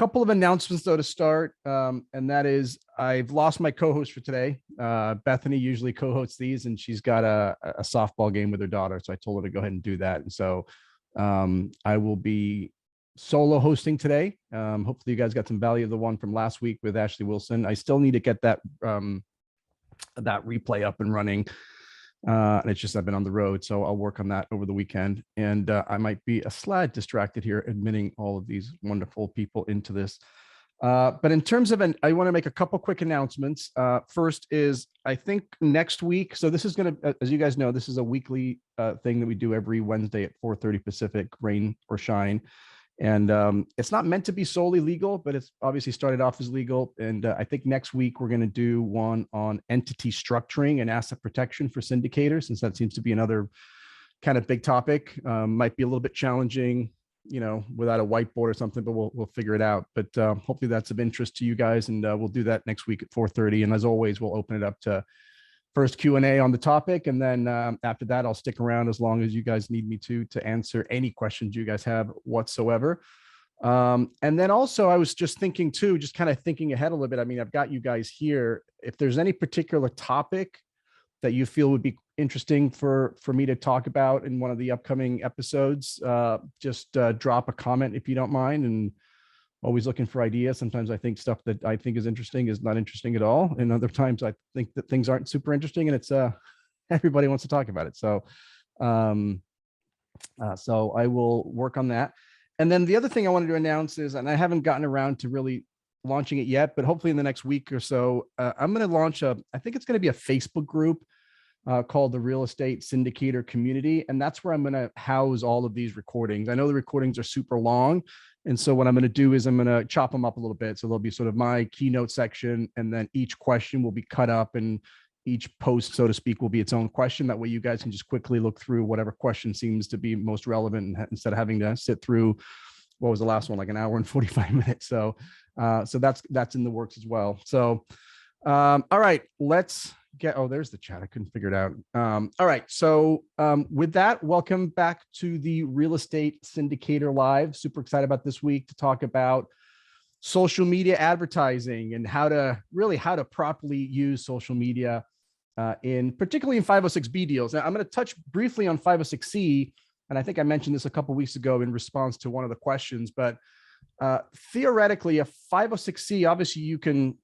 Couple of announcements though to start, and that is I've lost my co-host for today. Bethany usually co-hosts these, and she's got a softball game with her daughter, so I told her to go ahead and do that. And so I will be solo hosting today. Hopefully you guys got some value of the one from last week with Ashley Wilson. I still need to get that replay up and running. And it's just I've been on the road, so I'll work on that over the weekend. And I might be a slide distracted here, admitting all of these wonderful people into this. But in terms of I want to make a couple quick announcements. First is I think next week. So this is going to, as you guys know, this is a weekly thing that we do every Wednesday at 4:30 Pacific, rain or shine. And it's not meant to be solely legal, but it's obviously started off as legal. And I think next week we're going to do one on entity structuring and asset protection for syndicators, since that seems to be another kind of big topic. Might be a little bit challenging, without a whiteboard or something, but we'll figure it out. But hopefully that's of interest to you guys, and we'll do that next week at 4:30. And as always, we'll open it up to first Q&A on the topic. And then after that, I'll stick around as long as you guys need me to answer any questions you guys have whatsoever. And then also I was just thinking too, just kind of thinking ahead a little bit. I mean, I've got you guys here. If there's any particular topic that you feel would be interesting for me to talk about in one of the upcoming episodes, just drop a comment if you don't mind. And always looking for ideas. Sometimes I think stuff that I think is interesting is not interesting at all. And other times I think that things aren't super interesting, and it's everybody wants to talk about it. So so I will work on that. And then the other thing I wanted to announce is, and I haven't gotten around to really launching it yet, but hopefully in the next week or so, I'm going to launch I think it's going to be a Facebook group called the Real Estate Syndicator Community. And that's where I'm going to house all of these recordings. I know the recordings are super long. And so what I'm going to do is I'm going to chop them up a little bit. So there'll be sort of my keynote section, and then each question will be cut up, and each post, so to speak, will be its own question. That way you guys can just quickly look through whatever question seems to be most relevant, instead of having to sit through, what was the last one, like an hour and 45 minutes. So so that's in the works as well. So all right, let's get, there's the chat. I couldn't figure it out. All right. So with that, welcome back to the Real Estate Syndicator Live. Super excited about this week to talk about social media advertising and how to properly use social media particularly in 506B deals. Now I'm going to touch briefly on 506C. And I think I mentioned this a couple of weeks ago in response to one of the questions, but theoretically a 506C, obviously you can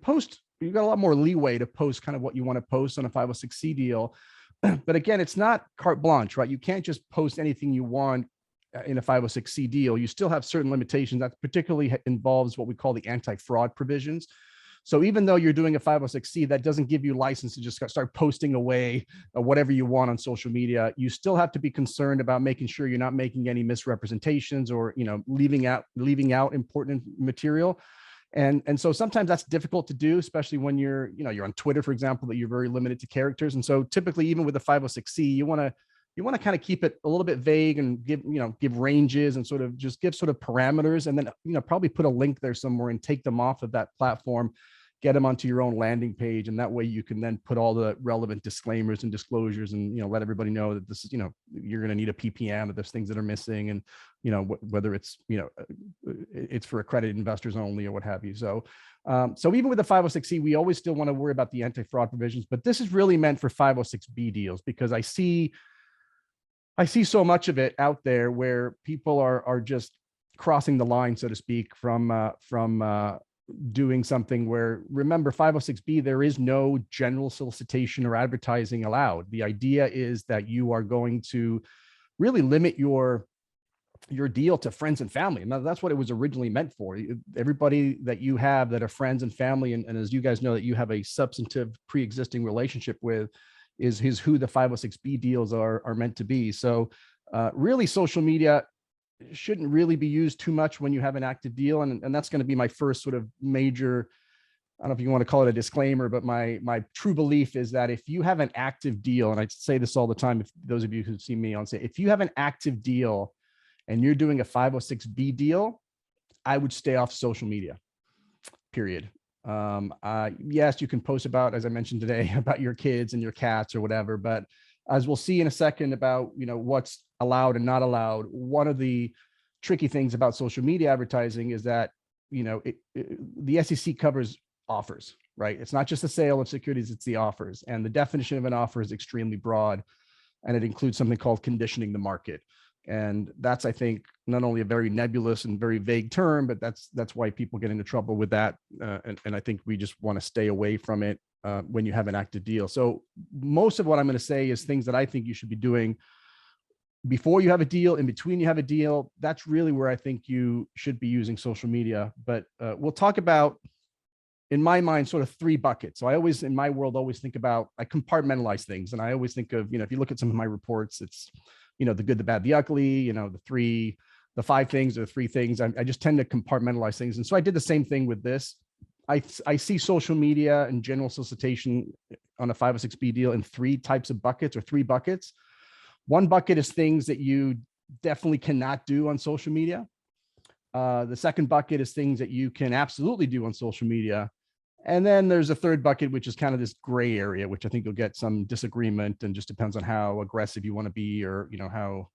post. You've got a lot more leeway to post kind of what you want to post on a 506C deal. But again, it's not carte blanche, right? You can't just post anything you want in a 506C deal. You still have certain limitations. That particularly involves what we call the anti-fraud provisions. So even though you're doing a 506C, that doesn't give you license to just start posting away whatever you want on social media. You still have to be concerned about making sure you're not making any misrepresentations or leaving out important material. And so sometimes that's difficult to do, especially when you're on Twitter, for example, that you're very limited to characters. And so typically, even with the 506C, you want to kind of keep it a little bit vague and give ranges and sort of give parameters, and then, probably put a link there somewhere and take them off of that platform, get them onto your own landing page. And that way you can then put all the relevant disclaimers and disclosures and, let everybody know that this is, you're going to need a PPM, that there's things that are missing, and, whether it's, it's for accredited investors only or what have you. So, so even with the 506C, we always still want to worry about the anti-fraud provisions, but this is really meant for 506B deals, because I see so much of it out there where people are just crossing the line, so to speak, from doing something where, remember, 506B, there is no general solicitation or advertising allowed. The idea is that you are going to really limit your deal to friends and family. And that's what it was originally meant for. Everybody that you have that are friends and family, and as you guys know, that you have a substantive pre-existing relationship with, is who the 506B deals are meant to be. So really, social media shouldn't really be used too much when you have an active deal. And that's going to be my first sort of major, I don't know if you want to call it a disclaimer, but my true belief is that if you have an active deal, and I say this all the time, if those of you who see me on say, if you have an active deal and you're doing a 506B deal, I would stay off social media, period. Yes, you can post about, as I mentioned today, about your kids and your cats or whatever, but as we'll see in a second about, what's allowed and not allowed, one of the tricky things about social media advertising is that, the SEC covers offers, right? It's not just the sale of securities, it's the offers. And the definition of an offer is extremely broad, and it includes something called conditioning the market. And that's, I think, not only a very nebulous and very vague term, but that's why people get into trouble with that. And I think we just want to stay away from it when you have an active deal. So most of what I'm going to say is things that I think you should be doing before you have a deal, in between you have a deal. That's really where I think you should be using social media. But we'll talk about, in my mind, sort of three buckets. So I always, in my world, always think about, I compartmentalize things. And I always think of, if you look at some of my reports, it's, the good, the bad, the ugly, the five things or the three things. I just tend to compartmentalize things. And so I did the same thing with this. I see social media and general solicitation on a 506B deal in three types of buckets, or three buckets. One bucket is things that you definitely cannot do on social media. The second bucket is things that you can absolutely do on social media. And then there's a third bucket, which is kind of this gray area, which I think you'll get some disagreement, and just depends on how aggressive you want to be, or, how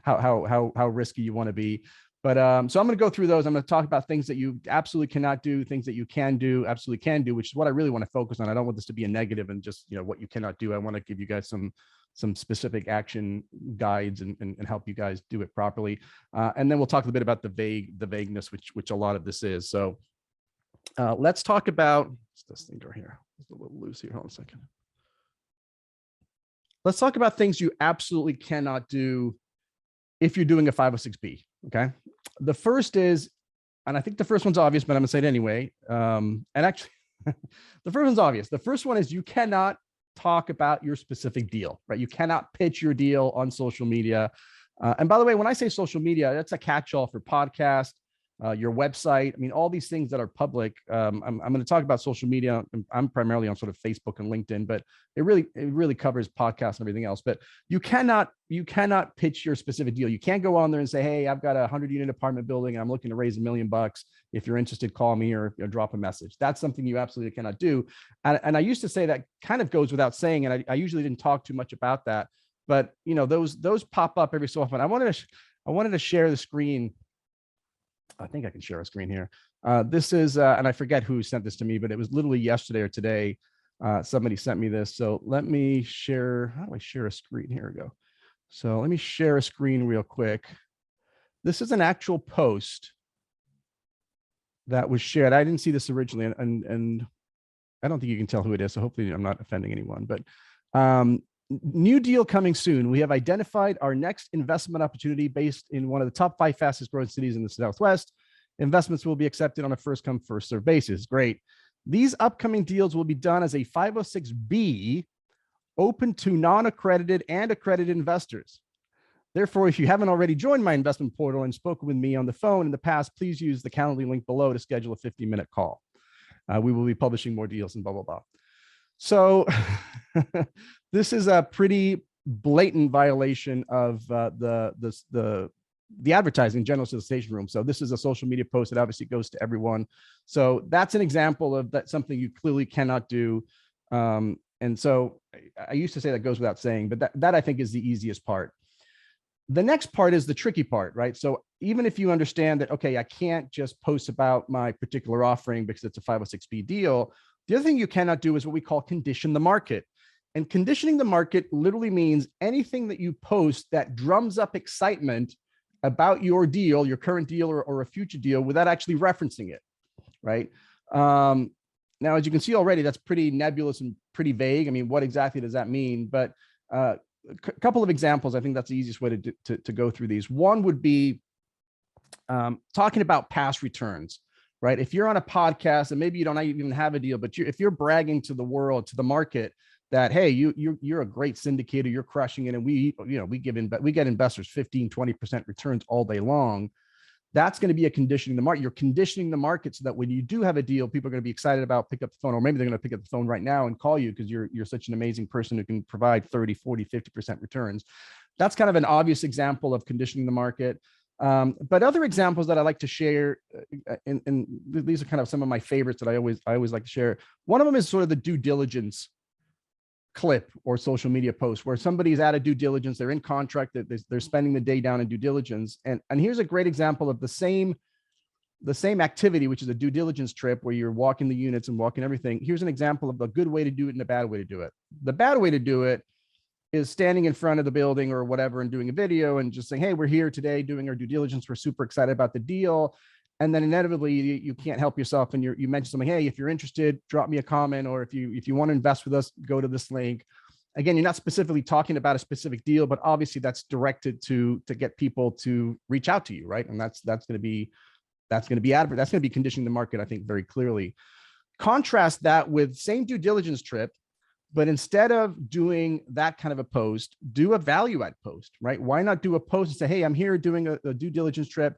how risky you want to be. But so I'm going to go through those. I'm going to talk about things that you absolutely cannot do, things that you can do, absolutely can do, which is what I really want to focus on. I don't want this to be a negative and just, what you cannot do. I want to give you guys some specific action guides and help you guys do it properly. And then we'll talk a bit about the vagueness, which a lot of this is. So let's talk about, what's this thing door here? It's a little loose here. Hold on a second. Let's talk about things you absolutely cannot do if you're doing a 506B. Okay. The first is, and I think the first one's obvious, but I'm gonna say it anyway. And actually, the first one's obvious. The first one is you cannot talk about your specific deal, right? You cannot pitch your deal on social media. And by the way, when I say social media, that's a catch-all for podcast, your website. I mean, all these things that are public. I'm going to talk about social media. I'm primarily on sort of Facebook and LinkedIn, but it really covers podcasts and everything else. But you cannot pitch your specific deal. You can't go on there and say, hey, I've got a 100-unit apartment building and I'm looking to raise $1 million. If you're interested, call me or drop a message. That's something you absolutely cannot do. And I used to say that kind of goes without saying, and I usually didn't talk too much about that. But those pop up every so often. I wanted to share the screen. I think I can share a screen here. This is, and I forget who sent this to me, but it was literally yesterday or today. Somebody sent me this. So let me share. How do I share a screen? Here we go. So let me share a screen real quick. This is an actual post that was shared. I didn't see this originally, and I don't think you can tell who it is. So hopefully I'm not offending anyone, but new deal coming soon. We have identified our next investment opportunity based in one of the top 5 fastest growing cities in the Southwest. Investments will be accepted on a first come, first served basis. Great. These upcoming deals will be done as a 506B, open to non-accredited and accredited investors. Therefore, if you haven't already joined my investment portal and spoken with me on the phone in the past, please use the Calendly link below to schedule a 15-minute call. We will be publishing more deals and blah, blah, blah. So this is a pretty blatant violation of the advertising general solicitation room. So this is a social media post that obviously goes to everyone. So that's an example of that, something you clearly cannot do. And so I used to say that goes without saying, but that I think is the easiest part. The next part is the tricky part, right? So even if you understand that, okay, I can't just post about my particular offering because it's a 506B deal, the other thing you cannot do is what we call condition the market. And conditioning the market literally means anything that you post that drums up excitement about your deal, your current deal or a future deal, without actually referencing it, right? Now, as you can see already, that's pretty nebulous and pretty vague. I mean, what exactly does that mean? But a couple of examples, I think that's the easiest way to go through these. One would be talking about past returns, right? If you're on a podcast and maybe you don't even have a deal, but if you're bragging to the world, to the market, that, hey, you're a great syndicator, you're crushing it, and we get investors 15-20% returns all day long. That's going to be a conditioning the market. You're conditioning the market so that when you do have a deal, people are going to be excited about, pick up the phone, or maybe they're going to pick up the phone right now and call you because you're such an amazing person who can provide 30, 40, 50% returns. That's kind of an obvious example of conditioning the market. But other examples that I like to share, and these are kind of some of my favorites that I always like to share. One of them is sort of the due diligence clip or social media post where somebody's out of due diligence, they're in contract, that they're spending the day down in due diligence. And here's a great example of the same activity, which is a due diligence trip where you're walking the units and walking everything. Here's an example of a good way to do it and a bad way to do it. The bad way to do it is standing in front of the building or whatever and doing a video and just saying, hey, we're here today doing our due diligence. We're super excited about the deal. And then inevitably you can't help yourself. And you mention something, hey, if you're interested, drop me a comment, or if you want to invest with us, go to this link. Again, you're not specifically talking about a specific deal, but obviously that's directed to get people to reach out to you, right? And that's going to be conditioning the market, I think, very clearly. Contrast that with same due diligence trip, but instead of doing that kind of a post, do a value add post, right? Why not do a post and say, hey, I'm here doing a due diligence trip.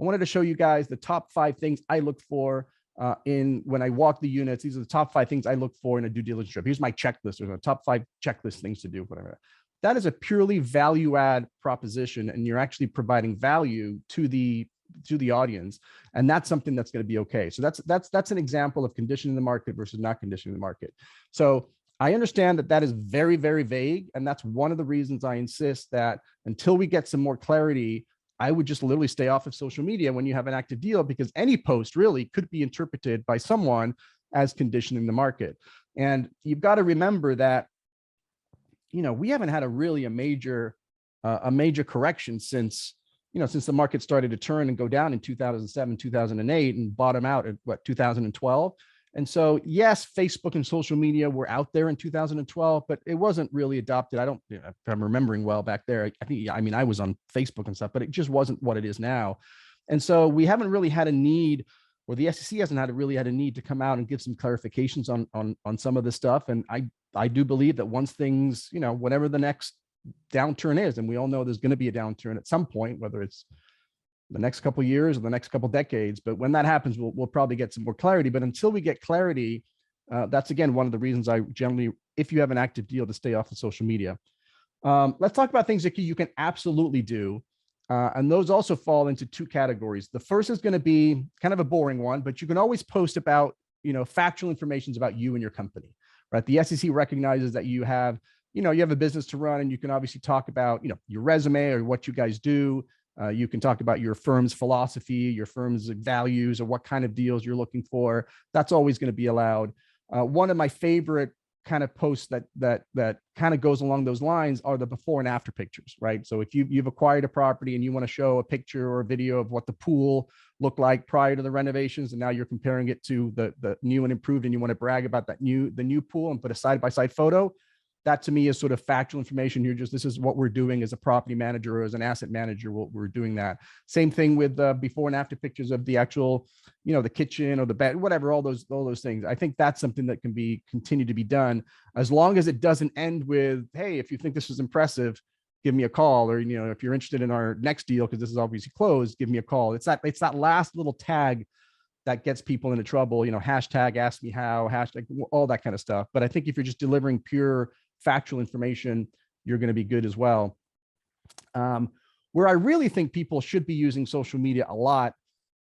I wanted to show you guys the top 5 things I look for when I walk the units. These are the top 5 things I look for in a due diligence trip. Here's my checklist. There's a top 5 checklist things to do, whatever. That is a purely value add proposition, and you're actually providing value to the audience, and that's something that's going to be okay. So that's an example of conditioning the market versus not conditioning the market. So I understand that is very, very vague, and that's one of the reasons I insist that until we get some more clarity, I would just literally stay off of social media when you have an active deal, because any post really could be interpreted by someone as conditioning the market. And you've got to remember that, we haven't had a major correction since the market started to turn and go down in 2007, 2008, and bottom out at 2012. And so, yes, Facebook and social media were out there in 2012, but it wasn't really adopted. If I'm remembering well back there, I was on Facebook and stuff, but it just wasn't what it is now. And so we haven't really had a need, or the SEC hasn't really had a need to come out and give some clarifications on some of this stuff. And I do believe that once things, whatever the next downturn is, and we all know there's going to be a downturn at some point, whether it's the next couple of years or the next couple of decades, but when that happens, we'll probably get some more clarity. But until we get clarity, that's again one of the reasons I generally, if you have an active deal, to stay off of social media. Let's talk about things that you can absolutely do, and those also fall into 2 categories. The first is going to be kind of a boring one, but you can always post about factual information about you and your company, right? The SEC recognizes that you have a business to run, and you can obviously talk about your resume or what you guys do. You can talk about your firm's philosophy, your firm's values, or what kind of deals you're looking for. That's always going to be allowed. One of my favorite kind of posts that kind of goes along those lines are the before and after pictures, right? So if you've acquired a property and you want to show a picture or a video of what the pool looked like prior to the renovations, and now you're comparing it to the new and improved, and you want to brag about the new pool and put a side-by-side photo, that to me is sort of factual information. This is what we're doing as a property manager or as an asset manager. We're doing that. Same thing with before and after pictures of the actual, the kitchen or the bed, whatever, all those things. I think that's something that can continue to be done, as long as it doesn't end with, hey, if you think this is impressive, give me a call, or, if you're interested in our next deal, because this is obviously closed, give me a call. It's that last little tag that gets people into trouble, hashtag ask me how, hashtag, all that kind of stuff. But I think if you're just delivering pure factual information, you're going to be good as well. Where I really think people should be using social media a lot,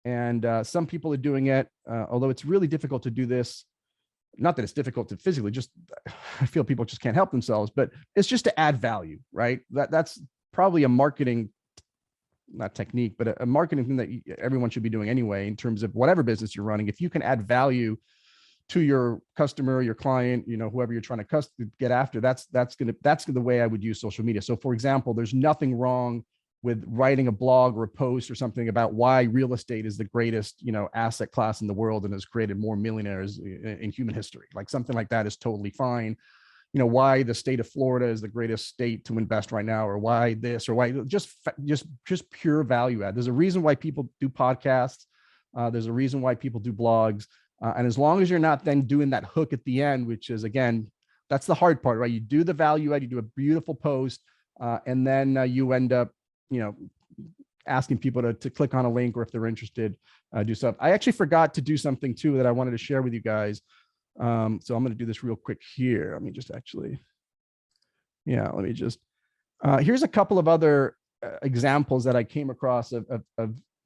and some people are doing it, although it's really difficult to do this. Not that it's difficult to physically, just I feel people just can't help themselves, but it's just to add value, right? That's probably a marketing, not technique, but a marketing thing that everyone should be doing anyway, in terms of whatever business you're running. If you can add value to your customer, your client, whoever you're trying to get after, that's the way I would use social media. So for example, there's nothing wrong with writing a blog or a post or something about why real estate is the greatest, asset class in the world and has created more millionaires in human history. Like something like that is totally fine. Why the state of Florida is the greatest state to invest right now, or why this, or why just pure value add. There's a reason why people do podcasts. There's a reason why people do blogs. And as long as you're not then doing that hook at the end, which is, again, that's the hard part, right? You do the value add, you do a beautiful post, and then you end up, asking people to click on a link, or if they're interested, do stuff. I actually forgot to do something too that I wanted to share with you guys. So I'm going to do this real quick here. Let me just here's a couple of other examples that I came across of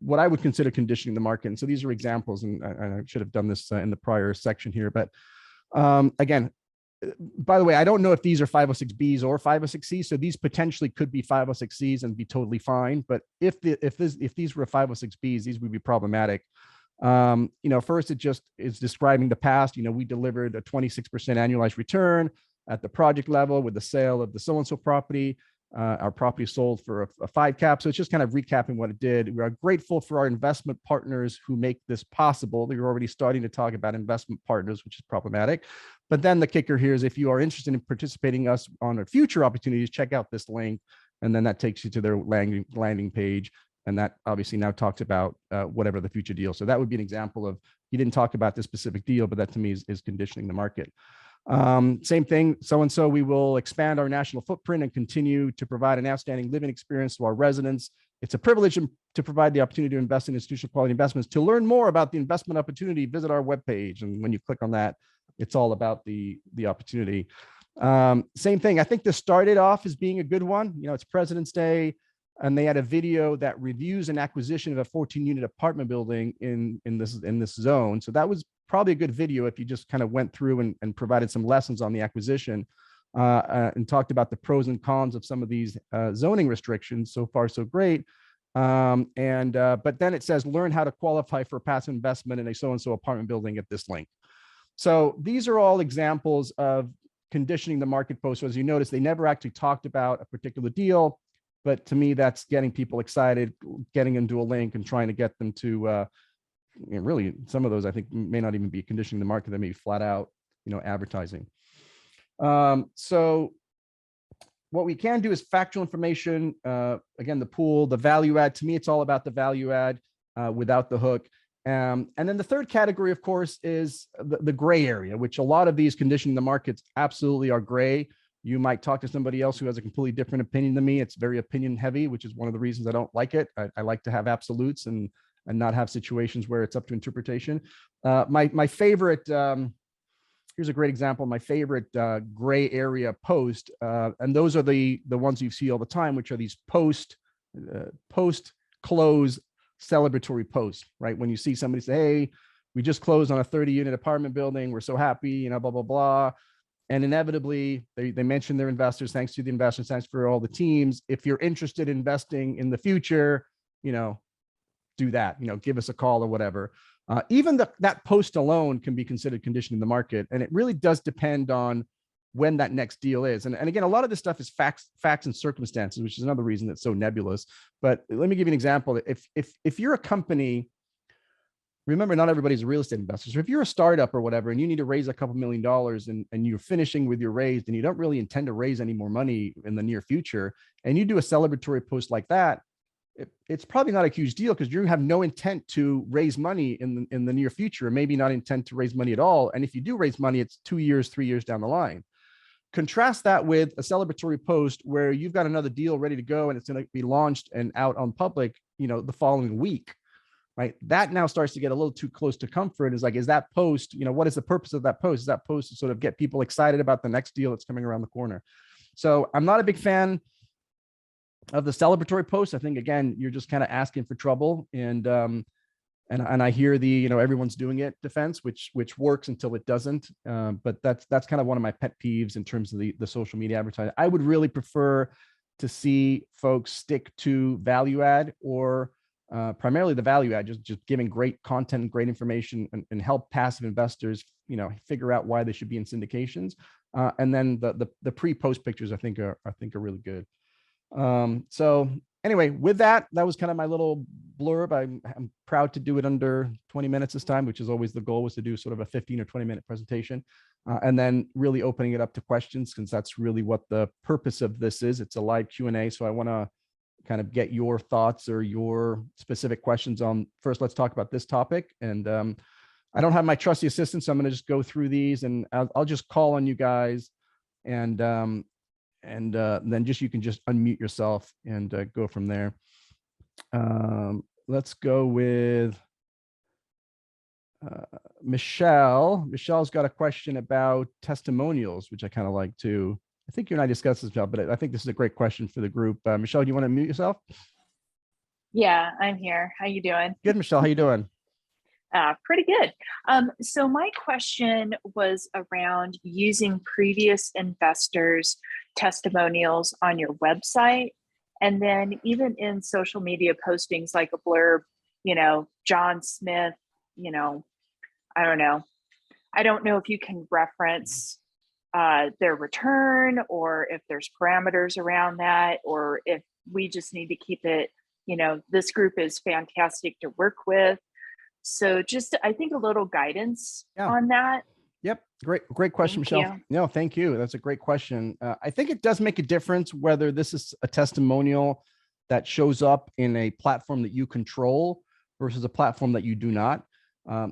what I would consider conditioning the market. And so these are examples, and I should have done this in the prior section here, but again, by the way, I don't know if these are 506Bs or 506Cs. So these potentially could be 506Cs and be totally fine. But if these were 506Bs, these would be problematic. First, it just is describing the past. We delivered a 26% annualized return at the project level with the sale of the so-and-so property. Our property sold for a 5 cap. So it's just kind of recapping what it did. We are grateful for our investment partners who make this possible. You're already starting to talk about investment partners, which is problematic. But then the kicker here is if you are interested in participating us on our future opportunities, check out this link. And then that takes you to their landing page. And that obviously now talks about whatever the future deal. So that would be an example of, he didn't talk about this specific deal, but that to me is conditioning the market. Same thing, so-and-so, we will expand our national footprint and continue to provide an outstanding living experience to our residents. It's a privilege to provide the opportunity to invest in institutional quality investments. To learn more about the investment opportunity, visit our webpage. And when you click on that, it's all about the opportunity. Same thing, I think this started off as being a good one. It's President's Day, and they had a video that reviews an acquisition of a 14-unit apartment building in this zone. So that was probably a good video if you just kind of went through and provided some lessons on the acquisition and talked about the pros and cons of some of these zoning restrictions. So far, so great. But then it says, learn how to qualify for passive investment in a so-and-so apartment building at this link. So these are all examples of conditioning the market post. So as you notice, they never actually talked about a particular deal. But to me, that's getting people excited, getting into a link and trying to get them to really, some of those I think may not even be conditioning the market. They may be flat out, advertising. So what we can do is factual information. Again, the pool, the value add. To me, it's all about the value add without the hook. And then the third category, of course, is the gray area, which a lot of these conditioning the markets absolutely are gray. You might talk to somebody else who has a completely different opinion than me. It's very opinion heavy, which is one of the reasons I don't like it. I like to have absolutes and not have situations where it's up to interpretation. My favorite, here's a great example. My favorite gray area post, and those are the ones you see all the time, which are these post-close celebratory posts, right? When you see somebody say, hey, we just closed on a 30-unit apartment building. We're so happy, blah, blah, blah. And inevitably, they mention their investors. Thanks to the investors. Thanks for all the teams. If you're interested in investing in the future, do that. Give us a call or whatever. Even that post alone can be considered conditioning the market, and it really does depend on when that next deal is. And again, a lot of this stuff is facts and circumstances, which is another reason it's so nebulous. But let me give you an example. If you're a company. Remember, not everybody's a real estate investor. So if you're a startup or whatever, and you need to raise a couple $1 million and you're finishing with your raise, and you don't really intend to raise any more money in the near future, and you do a celebratory post like that, it's probably not a huge deal because you have no intent to raise money in the near future, or maybe not intent to raise money at all. And if you do raise money, it's 2 years, 3 years down the line. Contrast that with a celebratory post where you've got another deal ready to go and it's going to be launched and out on public, the following week. Right. That now starts to get a little too close to comfort. Is that post, what is the purpose of that post? Is that post to sort of get people excited about the next deal that's coming around the corner? So I'm not a big fan of the celebratory post. I think, again, you're just kind of asking for trouble. And I hear the, everyone's doing it defense, which works until it doesn't. But that's kind of one of my pet peeves in terms of the social media advertising. I would really prefer to see folks stick to value add or primarily the value add, just giving great content and great information and help passive investors, figure out why they should be in syndications. And then the pre-post pictures, I think are really good. So anyway, with that was kind of my little blurb. I'm proud to do it under 20 minutes this time, which is always the goal, was to do sort of a 15 or 20-minute presentation. And then really opening it up to questions, because that's really what the purpose of this is. It's a live Q&A. So I want to kind of get your thoughts or your specific questions on. First, let's talk about this topic. And I don't have my trusty assistant, so I'm going to just go through these, and I'll just call on you guys, and then you can just unmute yourself and go from there. Let's go with Michelle. Michelle's got a question about testimonials, which I kind of like too. I think you and I discussed this, Michelle, but I think this is a great question for the group. Michelle, do you want to mute yourself? Yeah, I'm here. How you doing? Good, Michelle. How you doing? Pretty good. So my question was around using previous investors' testimonials on your website, and then even in social media postings like a blurb, John Smith, I don't know. I don't know if you can reference their return, or if there's parameters around that, or if we just need to keep it, this group is fantastic to work with. So just, I think, a little guidance on that. Yep. Great question, Michelle. No, thank you. That's a great question. I think it does make a difference whether this is a testimonial that shows up in a platform that you control versus a platform that you do not.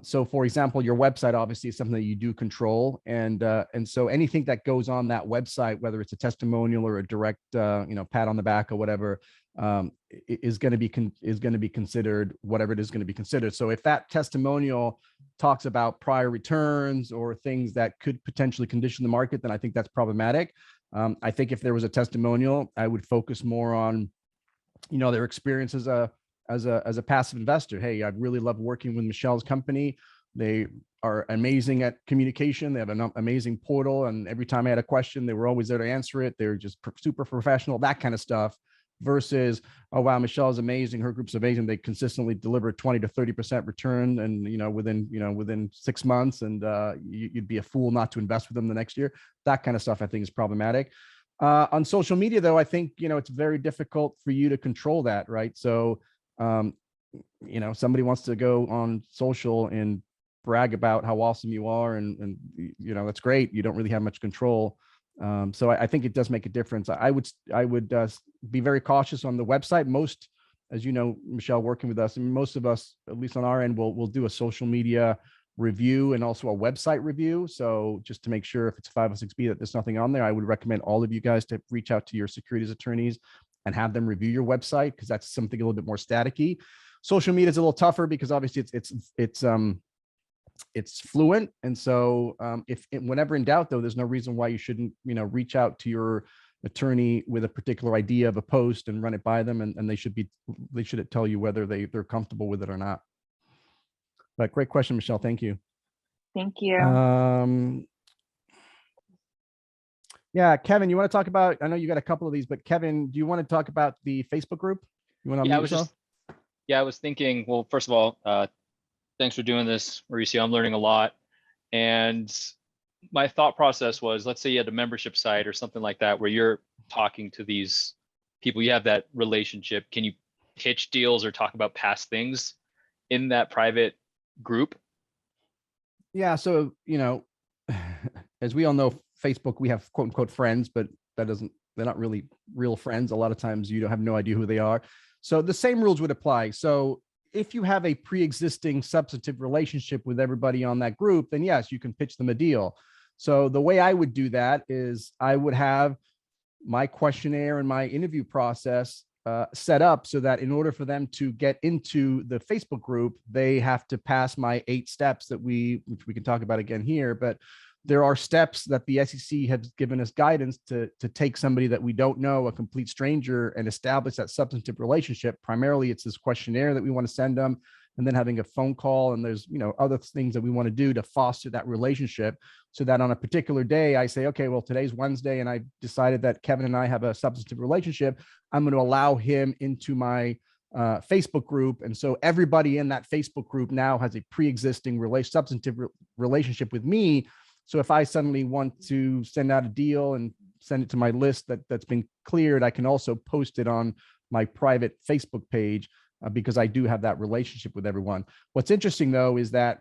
So for example, your website obviously is something that you do control. And so anything that goes on that website, whether it's a testimonial or a direct, pat on the back or whatever, is going to be considered whatever it is going to be considered. So if that testimonial talks about prior returns or things that could potentially condition the market, then I think that's problematic. I think if there was a testimonial, I would focus more on, their experience as a passive investor. Hey, I really love working with Michelle's company. They are amazing at communication. They have an amazing portal. And every time I had a question, they were always there to answer it. They're just super professional, that kind of stuff. Versus, oh, wow, Michelle is amazing. Her group's amazing. They consistently deliver 20 to 30% return. And, within 6 months, and you'd be a fool not to invest with them the next year. That kind of stuff I think is problematic. On social media, though, I think, it's very difficult for you to control that, right? So, somebody wants to go on social and brag about how awesome you are, and that's great. You don't really have much control. So I think it does make a difference. I would be very cautious on the website. Most, as you know, Michelle, working with us, and most of us, at least on our end, we'll do a social media review and also a website review. So just to make sure if it's 506B that there's nothing on there, I would recommend all of you guys to reach out to your securities attorneys and have them review your website, because that's something a little bit more staticky. Social media is a little tougher because obviously it's fluent. And so whenever in doubt, though, there's no reason why you shouldn't, reach out to your attorney with a particular idea of a post and run it by them. And they should tell you whether they're comfortable with it or not. But great question, Michelle. Thank you. Thank you. Yeah, Kevin, you want to talk about, I know you got a couple of these, but Kevin, do you want to talk about the Facebook group? You want to unmute yourself? I was thinking, well, first of all, thanks for doing this, Mauricio. I'm learning a lot. And my thought process was, let's say you had a membership site or something like that, where you're talking to these people, you have that relationship. Can you pitch deals or talk about past things in that private group? Yeah. So, as we all know, Facebook, we have quote unquote friends, but they're not really real friends. A lot of times you don't have no idea who they are. So the same rules would apply. So if you have a pre-existing substantive relationship with everybody on that group, then yes, you can pitch them a deal. So the way I would do that is I would have my questionnaire and my interview process set up so that in order for them to get into the Facebook group, they have to pass my 8 steps which we can talk about again here. But there are steps that the SEC has given us guidance to take somebody that we don't know, a complete stranger, and establish that substantive relationship. Primarily, it's this questionnaire that we want to send them, and then having a phone call. And there's, other things that we want to do to foster that relationship, so that on a particular day, I say, okay, well, today's Wednesday, and I decided that Kevin and I have a substantive relationship. I'm going to allow him into my Facebook group. And so everybody in that Facebook group now has a pre-existing substantive relationship with me. So if I suddenly want to send out a deal and send it to my list that's been cleared, I can also post it on my private Facebook page because I do have that relationship with everyone. What's interesting, though, is that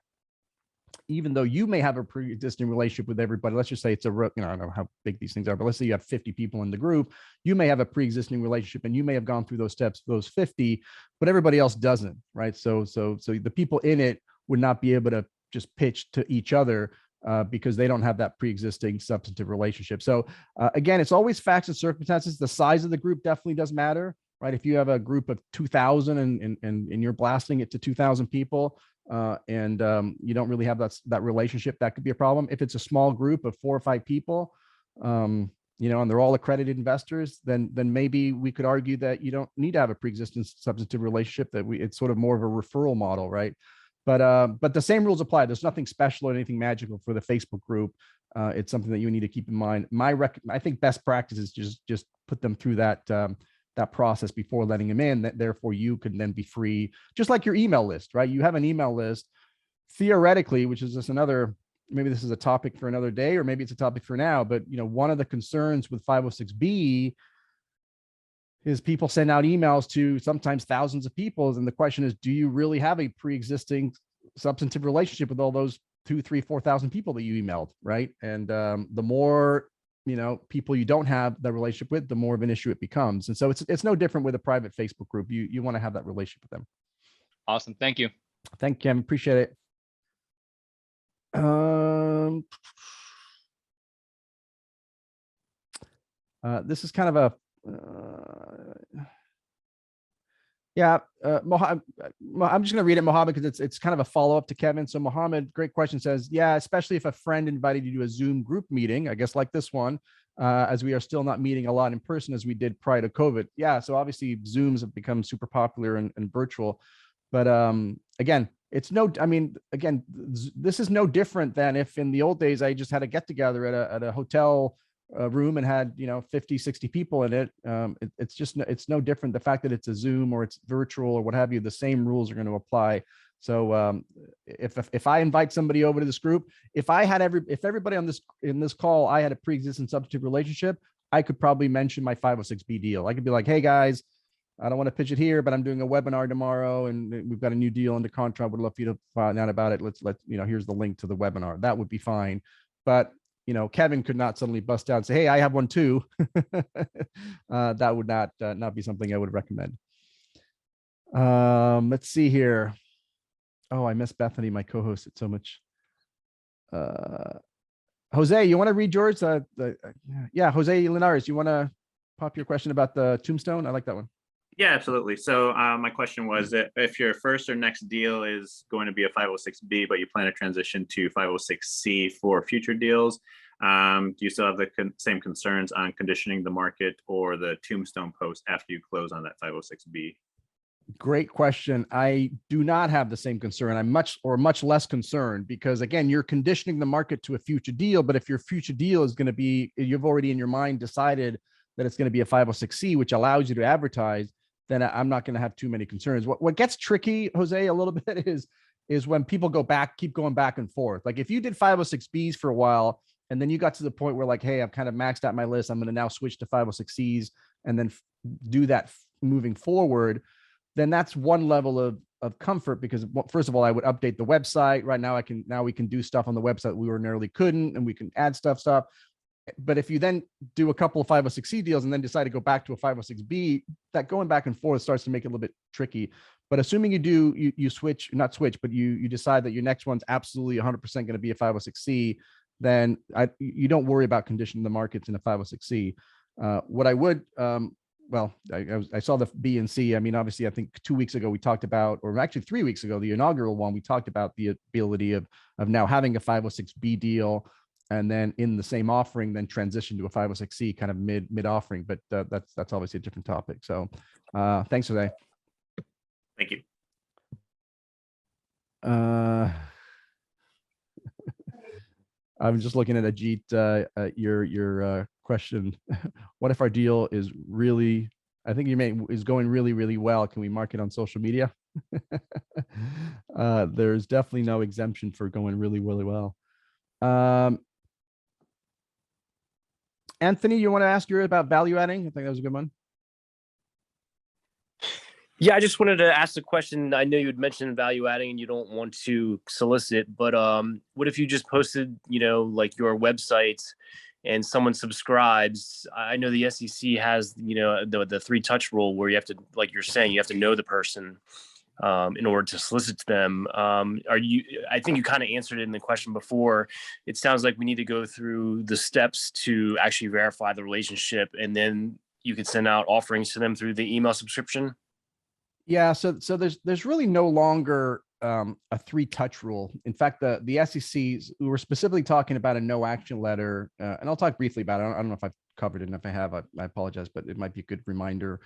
even though you may have a pre-existing relationship with everybody, let's just say it's I don't know how big these things are, but let's say you have 50 people in the group, you may have a pre-existing relationship and you may have gone through those steps, those 50, but everybody else doesn't, right? So the people in it would not be able to just pitch to each other because they don't have that pre-existing substantive relationship. So again, it's always facts and circumstances. The size of the group definitely does matter, right? If you have a group of 2,000 and you're blasting it to 2,000 people and you don't really have that relationship, that could be a problem. If it's a small group of 4 or 5 people, and they're all accredited investors, then maybe we could argue that you don't need to have a pre-existing substantive relationship, it's sort of more of a referral model, right? But the same rules apply. There's nothing special or anything magical for the Facebook group. It's something that you need to keep in mind. I think best practice is just put them through that process before letting them in. That therefore you can then be free, just like your email list, right? You have an email list theoretically, which is just another. Maybe this is a topic for another day, or maybe it's a topic for now. But one of the concerns with 506B is people send out emails to sometimes thousands of people, and the question is, do you really have a pre-existing substantive relationship with all those 2, 3, 4,000 people that you emailed, right? And the more people you don't have that relationship with, the more of an issue it becomes. And so it's no different with a private Facebook group. You want to have that relationship with them. Awesome, thank you. Thank you, Kim. Appreciate it. This is kind of a Mohammed, I'm just going to read it, Mohammed, because it's kind of a follow-up to Kevin. So Mohammed, great question, says, yeah, especially if a friend invited you to a Zoom group meeting, I guess like this one, as we are still not meeting a lot in person as we did prior to COVID. Yeah, so obviously Zooms have become super popular and virtual. But again, this is no different than if in the old days I just had a get together at a hotel room and had 50, 60 people in it. It's no different. The fact that it's a Zoom or it's virtual or what have you, the same rules are going to apply. So if I invite somebody over to this group, if everybody in this call, I had a pre-existing substantive relationship, I could probably mention my 506B deal. I could be like, hey guys, I don't want to pitch it here, but I'm doing a webinar tomorrow and we've got a new deal under contract. Would love for you to find out about it. Here's the link to the webinar. That would be fine. But Kevin could not suddenly bust out and say, hey, I have one too. That would not be something I would recommend. Let's see here. Oh, I miss Bethany, my co-host. It's so much. Jose, you want to read yours? Yeah, Jose Linares, you want to pop your question about the tombstone? I like that one. Yeah, absolutely. So my question was that if your first or next deal is going to be a 506B, but you plan to transition to 506C for future deals, do you still have the same concerns on conditioning the market or the tombstone post after you close on that 506B? Great question. I do not have the same concern. I'm much less concerned because, again, you're conditioning the market to a future deal. But if your future deal is going to be, you've already in your mind decided that it's going to be a 506C, which allows you to advertise, then I'm not going to have too many concerns. What gets tricky, Jose, a little bit is when people keep going back and forth. Like if you did 506Bs for a while, and then you got to the point where like, hey, I've kind of maxed out my list. I'm going to now switch to 506Cs and then do that moving forward. Then that's one level of comfort because first of all, I would update the website. Right now we can do stuff on the website we ordinarily couldn't, and we can add stuff. But if you then do a couple of 506C deals and then decide to go back to a 506B, that going back and forth starts to make it a little bit tricky. But assuming you switch, not switch, but you decide that your next one's absolutely 100% going to be a 506C, then you don't worry about conditioning the markets in a 506C. What I would, I saw the B and C. I mean, obviously, I think 2 weeks ago we talked about, or actually 3 weeks ago, the inaugural one, we talked about the ability of now having a 506B deal and then in the same offering, then transition to a 506C kind of mid offering. But that's obviously a different topic. So thanks for that. Thank you. I'm just looking at Ajit, your question. What if our deal is really, I think is going really, really well? Can we mark it on social media? There's definitely no exemption for going really, really well. Anthony, you want to ask about value adding? I think that was a good one. Yeah, I just wanted to ask the question. I know you had mentioned value adding and you don't want to solicit, but what if you just posted, like your website and someone subscribes? I know the SEC has, the 3-touch rule where you have to, like you're saying, you have to know the person in order to solicit them. I think you kind of answered it in the question before. It sounds like we need to go through the steps to actually verify the relationship, and then you could send out offerings to them through the email subscription. Yeah, so there's really no longer a 3-touch rule. In fact, the SEC, we were specifically talking about a no action letter, and I'll talk briefly about it. I don't know if I've covered it, and if I have, I apologize, but it might be a good reminder.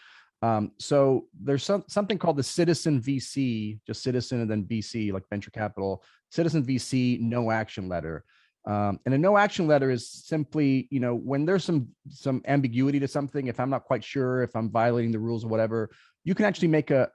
So there's something called the Citizen VC, just Citizen and then VC, like venture capital, Citizen VC no action letter. And a no action letter is simply, when there's some ambiguity to something, if I'm not quite sure if I'm violating the rules or whatever, you can actually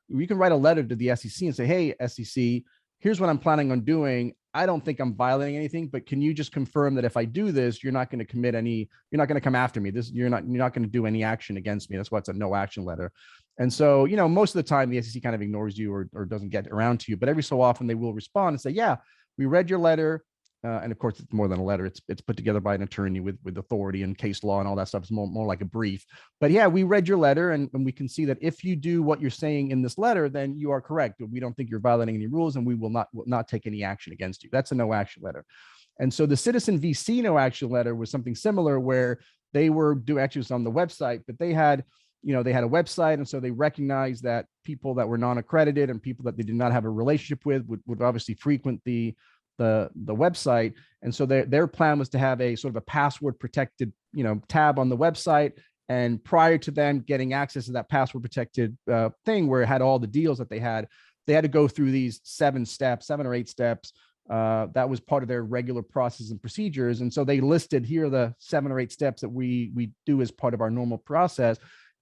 you can write a letter to the SEC and say, hey, SEC, here's what I'm planning on doing. I don't think I'm violating anything, but can you just confirm that if I do this, you're not going to you're not going to come after me. You're not going to do any action against me. That's why it's a no action letter. And so, most of the time the SEC kind of ignores you or doesn't get around to you, but every so often they will respond and say, yeah, we read your letter. And of course, it's more than a letter. It's put together by an attorney with authority and case law and all that stuff. It's more like a brief. But yeah, we read your letter and we can see that if you do what you're saying in this letter, then you are correct. We don't think you're violating any rules and we will not take any action against you. That's a no action letter. And so the Citizen VC no action letter was something similar where they were actually was on the website, but they had a website. And so they recognized that people that were non-accredited and people that they did not have a relationship with would obviously frequent the website. And so their plan was to have a sort of a password protected, tab on the website. And prior to them getting access to that password protected thing where it had all the deals that they had to go through these 7 or 8 steps. That was part of their regular process and procedures. And so they listed here are the 7 or 8 steps that we do as part of our normal process.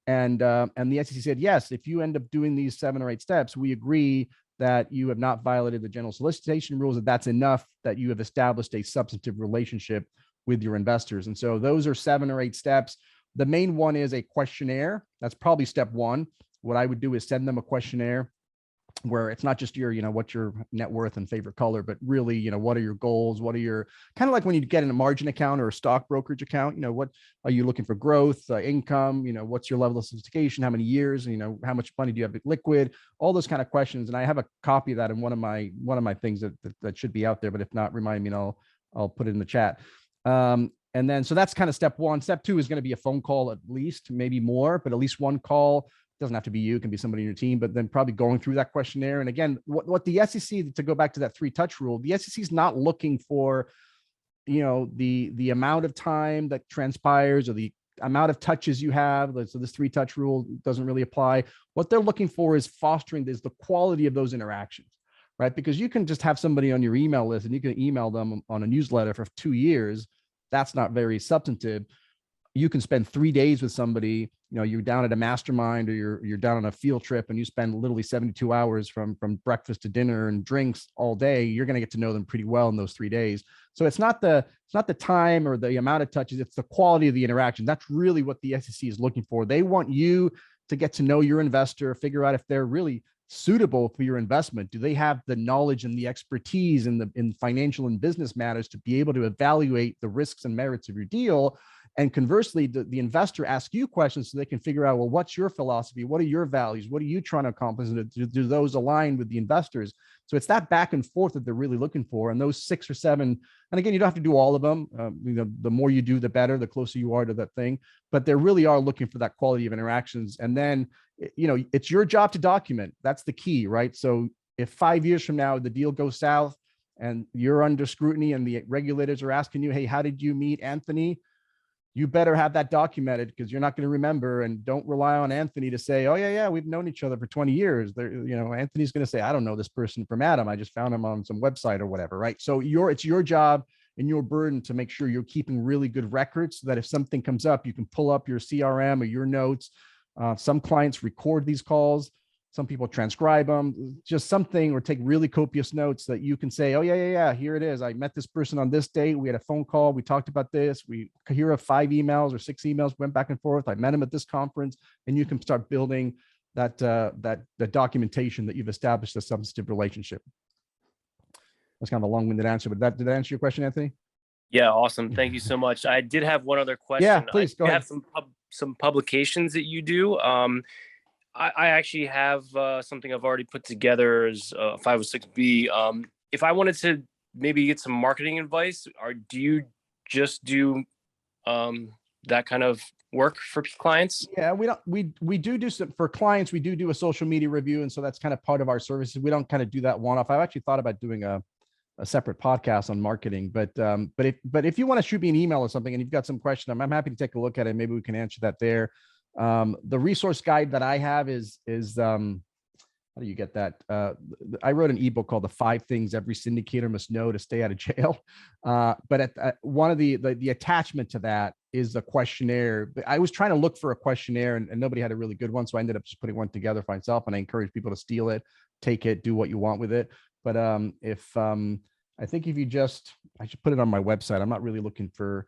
And the SEC said, yes, if you end up doing these 7 or 8 steps, we agree that you have not violated the general solicitation rules, that's enough that you have established a substantive relationship with your investors. And so those are 7 or 8 steps. The main one is a questionnaire. That's probably step 1. What I would do is send them a questionnaire where it's not just your, what's your net worth and favorite color, but really, what are your goals? What are your, kind of like when you get in a margin account or a stock brokerage account, what are you looking for? Growth, income, what's your level of sophistication? How many years, how much money do you have liquid? All those kind of questions. And I have a copy of that in one of my things that should be out there, but if not, remind me and I'll put it in the chat. And then, so that's kind of step 1. Step 2 is going to be a phone call, at least, maybe more, but at least one call. Doesn't have to be you, it can be somebody in your team, but then probably going through that questionnaire. And again, what the SEC, to go back to that 3-touch rule, the SEC is not looking for, the amount of time that transpires or the amount of touches you have. So this 3-touch rule doesn't really apply. What they're looking for is fostering the quality of those interactions, right? Because you can just have somebody on your email list and you can email them on a newsletter for 2 years. That's not very substantive. You can spend 3 days with somebody, you're down at a mastermind or you're down on a field trip and you spend literally 72 hours from breakfast to dinner and drinks all day. You're going to get to know them pretty well in those 3 days. So it's not the time or the amount of touches, it's the quality of the interaction. That's really what the SEC is looking for. They want you to get to know your investor, figure out if they're really suitable for your investment. Do they have the knowledge and the expertise in financial and business matters to be able to evaluate the risks and merits of your deal? And conversely, the investor asks you questions so they can figure out, well, what's your philosophy? What are your values? What are you trying to accomplish? And do those align with the investors? So it's that back and forth that they're really looking for. And those 6 or 7, and again, you don't have to do all of them. The more you do, the better, the closer you are to that thing. But they really are looking for that quality of interactions. And then, it's your job to document. That's the key, right? So if 5 years from now, the deal goes south and you're under scrutiny and the regulators are asking you, hey, how did you meet Anthony? You better have that documented because you're not going to remember, and don't rely on Anthony to say, oh yeah, we've known each other for 20 years. Anthony's going to say, I don't know this person from Adam. I just found him on some website or whatever. Right. So it's your job and your burden to make sure you're keeping really good records so that if something comes up, you can pull up your CRM or your notes. Some clients record these calls. Some people transcribe them, just something, or take really copious notes that you can say, oh yeah, here it is. I met this person on this date. We had a phone call. We talked about this. Here are 5 emails or 6 emails, went back and forth. I met him at this conference, and you can start building the documentation that you've established a substantive relationship. That's kind of a long-winded answer, but did that answer your question, Anthony? Yeah, awesome. Thank you so much. I did have one other question. Yeah, please go ahead. You have some publications that you do. I actually have something I've already put together as 506B. If I wanted to maybe get some marketing advice, do you just do that kind of work for clients? Yeah, we do some for clients. We do a social media review, and so that's kind of part of our services. We don't kind of do that one-off. I've actually thought about doing a separate podcast on marketing, but if you want to shoot me an email or something and you've got some question, I'm happy to take a look at it. Maybe we can answer that there. The resource guide that I have is how do you get that? I wrote an ebook called The 5 Things Every Syndicator Must Know to Stay Out of Jail. But at one of the attachment to that is a questionnaire. I was trying to look for a questionnaire and nobody had a really good one. So I ended up just putting one together for myself, and I encourage people to steal it, take it, do what you want with it. But I think if you just, I should put it on my website. I'm not really looking for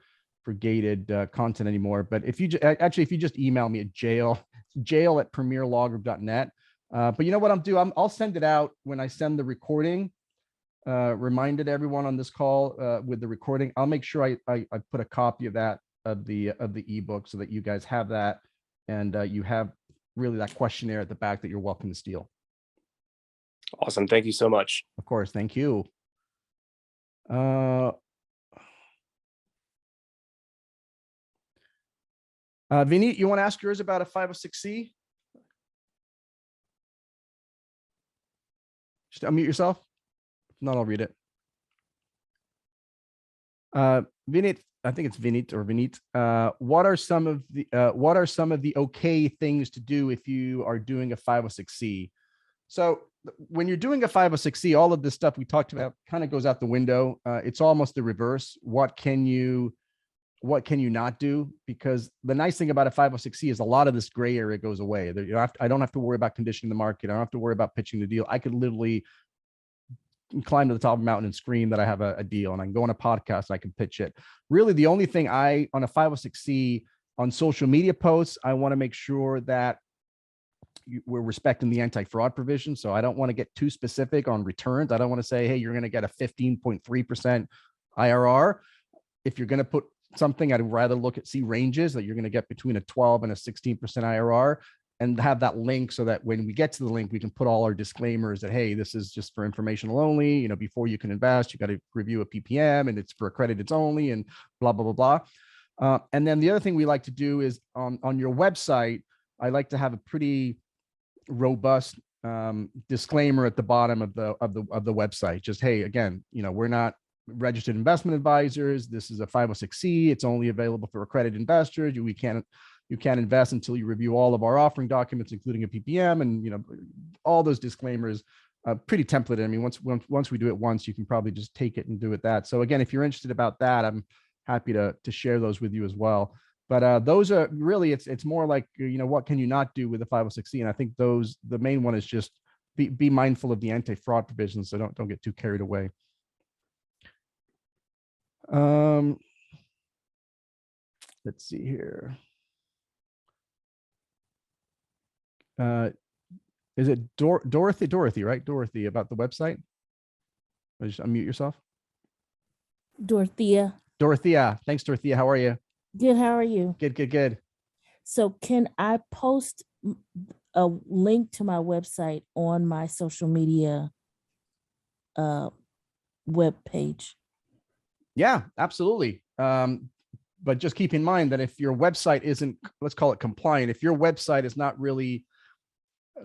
gated content anymore. But if you if you just email me at jail@premierlawgroup.net. But you know what I'll send it out when I send the recording, reminder to everyone on this call with the recording. I'll make sure I put a copy of that of the ebook so that you guys have that, and you have really that questionnaire at the back that you're welcome to steal. Awesome. Thank you so much. Of course. Thank you. Vinny, you want to ask yours about a 506C? Just unmute yourself. If not, I'll read it. Vinit, I think it's Vinit or Vinit. What are some of the okay things to do if you are doing a 506C? So when you're doing a 506C, all of this stuff we talked about kind of goes out the window. It's almost the reverse. What can you not do? Because the nice thing about a 506C is a lot of this gray area goes away. I don't have to worry about conditioning the market. I don't have to worry about pitching the deal. I could literally climb to the top of a mountain and scream that I have a deal, and I can go on a podcast and I can pitch it. Really, the only thing on a 506C on social media posts, I want to make sure that we're respecting the anti-fraud provision. So I don't want to get too specific on returns. I don't want to say, hey, you're going to get a 15.3% IRR. If you're going to put something, I'd rather see ranges that you're going to get between a 12 and a 16% IRR, and have that link so that when we get to the link, we can put all our disclaimers that, hey, this is just for informational only. You know, before you can invest, you got to review a PPM, and it's for accrediteds only, and blah, blah, blah, blah. And then the other thing we like to do is on your website, I like to have a pretty robust disclaimer at the bottom of the website. Just, hey, again, we're not registered investment advisors. This is a 506C. It's only available for accredited investors. You can't invest until you review all of our offering documents, including a PPM, and all those disclaimers. Pretty templated. I mean, once we do it once, you can probably just take it and do it that. So again, if you're interested about that, I'm happy to share those with you as well. But those are really, it's more like, what can you not do with the 506C? And I think the main one is just be mindful of the anti-fraud provisions. So don't get too carried away. Let's see here. Is it Dorothy, right? Dorothy, about the website? Just unmute yourself. Dorothea. Thanks, Dorothea. How are you? Good. How are you? Good. So can I post a link to my website on my social media web page? Yeah, absolutely. But just keep in mind that if your website isn't, let's call it compliant, if your website is not really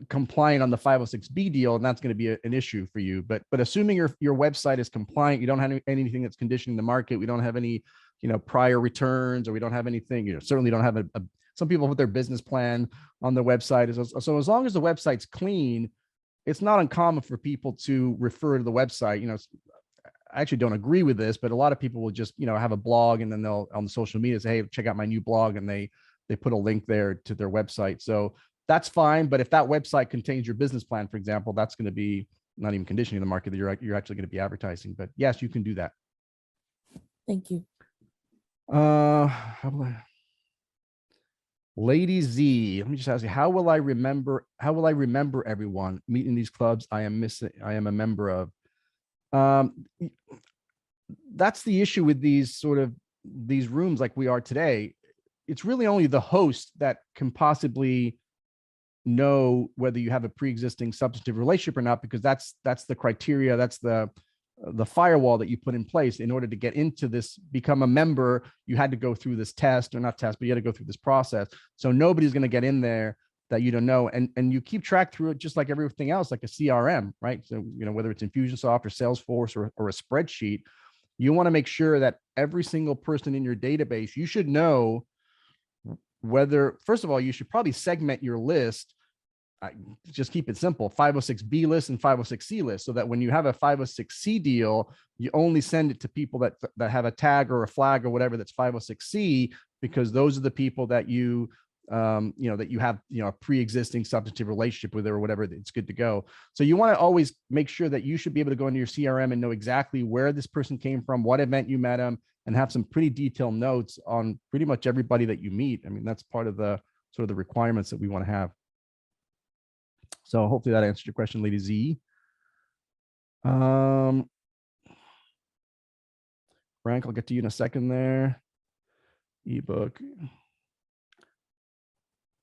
compliant on the 506B deal, and that's going to be an issue for you. But assuming your website is compliant, you don't have anything that's conditioning the market, we don't have any prior returns, or we don't have anything, certainly don't have some people put their business plan on their website. So as long as the website's clean, it's not uncommon for people to refer to the website. I actually don't agree with this, but a lot of people will just, have a blog, and then they'll on social media say, hey, check out my new blog. And they put a link there to their website. So that's fine. But if that website contains your business plan, for example, that's going to be not even conditioning the market that you're actually going to be advertising. But yes, you can do that. Thank you. Lady Z, let me just ask you, how will I remember everyone? Meet in these clubs I am a member of. That's the issue with these rooms like we are today. It's really only the host that can possibly know whether you have a pre-existing substantive relationship or not, because that's the criteria, that's the firewall that you put in place in order to get into this, become a member. You had to go through this test, or not test, but you had to go through this process. So nobody's going to get in there that you don't know, and you keep track through it just like everything else, like a CRM, right? So whether it's Infusionsoft or Salesforce or a spreadsheet, you want to make sure that every single person in your database, you should know whether, first of all, you should probably segment your list. Just keep it simple, 506B list and 506C list, so that when you have a 506C deal, you only send it to people that have a tag or a flag or whatever that's 506C, because those are the people that you that you have, a pre-existing substantive relationship with or whatever, it's good to go. So you want to always make sure that you should be able to go into your CRM and know exactly where this person came from, what event you met them, and have some pretty detailed notes on pretty much everybody that you meet. I mean, that's part of the sort of the requirements that we want to have. So hopefully that answered your question, Lady Z. Frank, I'll get to you in a second there. Ebook.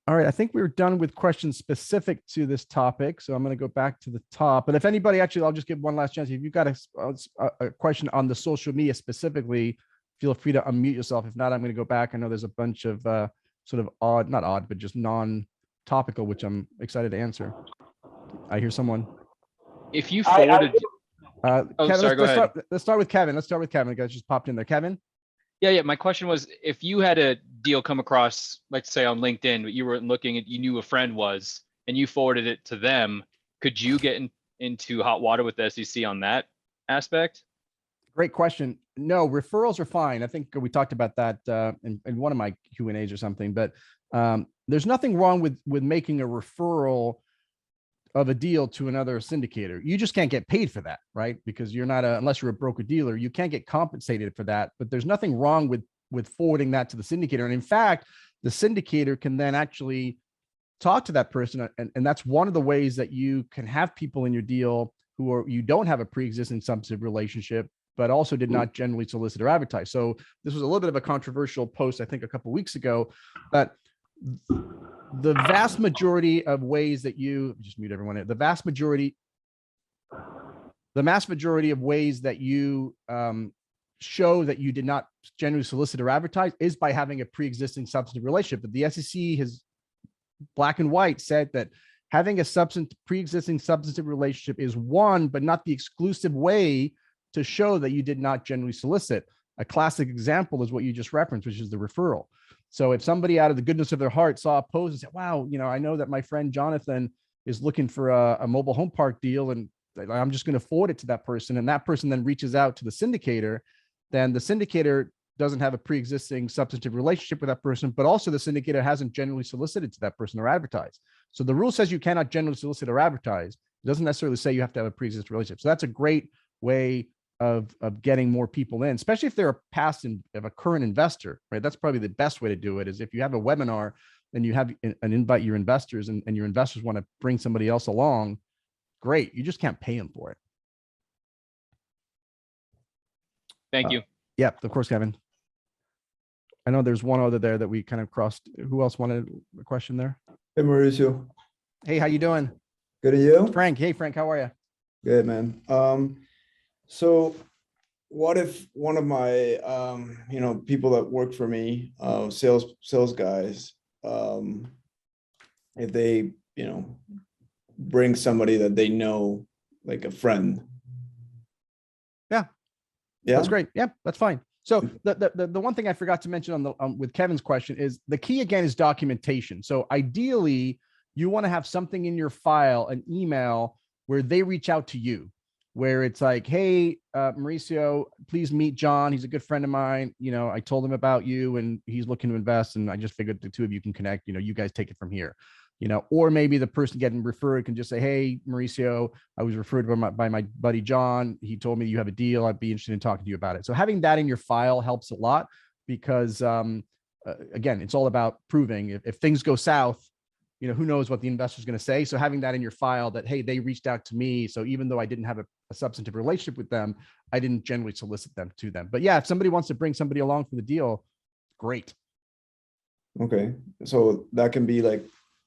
All right, I think we're done with questions specific to this topic. So I'm going to go back to the top. But if anybody, actually, I'll just give one last chance. If you've got a question on the social media specifically, feel free to unmute yourself. If not, I'm going to go back. I know there's a bunch of sort of odd, not odd, but just non-topical, which I'm excited to answer. I hear someone. If you forwarded, Kevin, sorry, go ahead. Let's start with Kevin. The guy just popped in there. Kevin. Yeah. My question was, if you had a deal come across, let's say on LinkedIn, but you were looking at, you knew a friend was, and you forwarded it to them, could you get into hot water with the SEC on that aspect? Great question. No, referrals are fine. I think we talked about that in one of my Q&As or something, but there's nothing wrong with making a referral of a deal to another syndicator. You just can't get paid for that, right? Because you're not unless you're a broker dealer, you can't get compensated for that. But there's nothing wrong with forwarding that to the syndicator. And in fact, the syndicator can then actually talk to that person. And that's one of the ways that you can have people in your deal you don't have a pre-existing substantive relationship, but also did not generally solicit or advertise. So this was a little bit of a controversial post, I think, a couple of weeks ago, but the vast majority of ways that you just mute everyone. The mass majority of ways that you show that you did not generally solicit or advertise is by having a pre-existing substantive relationship. But the SEC has black and white said that having a pre-existing substantive relationship is one, but not the exclusive way to show that you did not generally solicit. A classic example is what you just referenced, which is the referral. So if somebody out of the goodness of their heart saw a post and said, wow, I know that my friend Jonathan is looking for a mobile home park deal, and I'm just going to forward it to that person, and that person then reaches out to the syndicator, then the syndicator doesn't have a pre-existing substantive relationship with that person, but also the syndicator hasn't generally solicited to that person or advertised. So the rule says you cannot generally solicit or advertise. It doesn't necessarily say you have to have a pre-existing relationship. So that's a great way of getting more people in, especially if they're a current investor, right? That's probably the best way to do it, is if you have a webinar and you have an invite your investors and your investors want to bring somebody else along, great. You just can't pay them for it. Thank you. Yeah, of course, Kevin. I know there's one other there that we kind of crossed. Who else wanted a question there? Hey, Mauricio. Hey, how you doing? Good, and you? Frank. Hey, Frank, how are you? Good, man. So what if one of my, people that work for me, sales guys, if they, bring somebody that they know, like a friend? Yeah. That's great. Yeah, that's fine. So the one thing I forgot to mention with Kevin's question is the key again is documentation. So ideally, you want to have something in your file, an email where they reach out to you, where it's like, hey, Mauricio, please meet John. He's a good friend of mine. I told him about you and he's looking to invest. And I just figured the two of you can connect, you guys take it from here, or maybe the person getting referred can just say, hey, Mauricio, I was referred by my buddy, John. He told me you have a deal. I'd be interested in talking to you about it. So having that in your file helps a lot because again, it's all about proving if things go south, who knows what the investor is going to say. So having that in your file that, hey, they reached out to me. So even though I didn't have a substantive relationship with them, I didn't generally solicit them to them. But yeah, if somebody wants to bring somebody along for the deal, great. Okay. So that can be like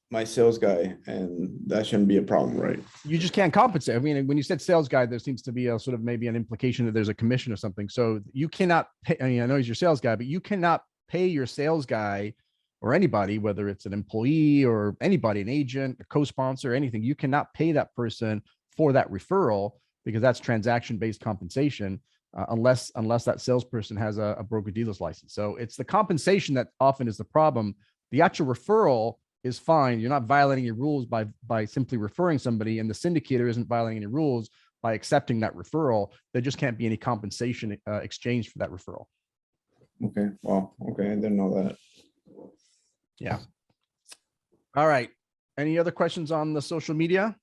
my sales guy and that shouldn't be a problem, right? You just can't compensate. I mean, when you said sales guy, there seems to be a sort of maybe an implication that there's a commission or something. So you cannot pay, I know he's your sales guy, but you cannot pay your sales guy or anybody, whether it's an employee or anybody, an agent, a co-sponsor, anything, you cannot pay that person for that referral because that's transaction-based compensation unless that salesperson has a broker-dealer's license. So it's the compensation that often is the problem. The actual referral is fine. You're not violating your rules by simply referring somebody, and the syndicator isn't violating any rules by accepting that referral. There just can't be any compensation exchange for that referral. Okay. Well, okay. I didn't know that. Yeah. All right. Any other questions on the social media?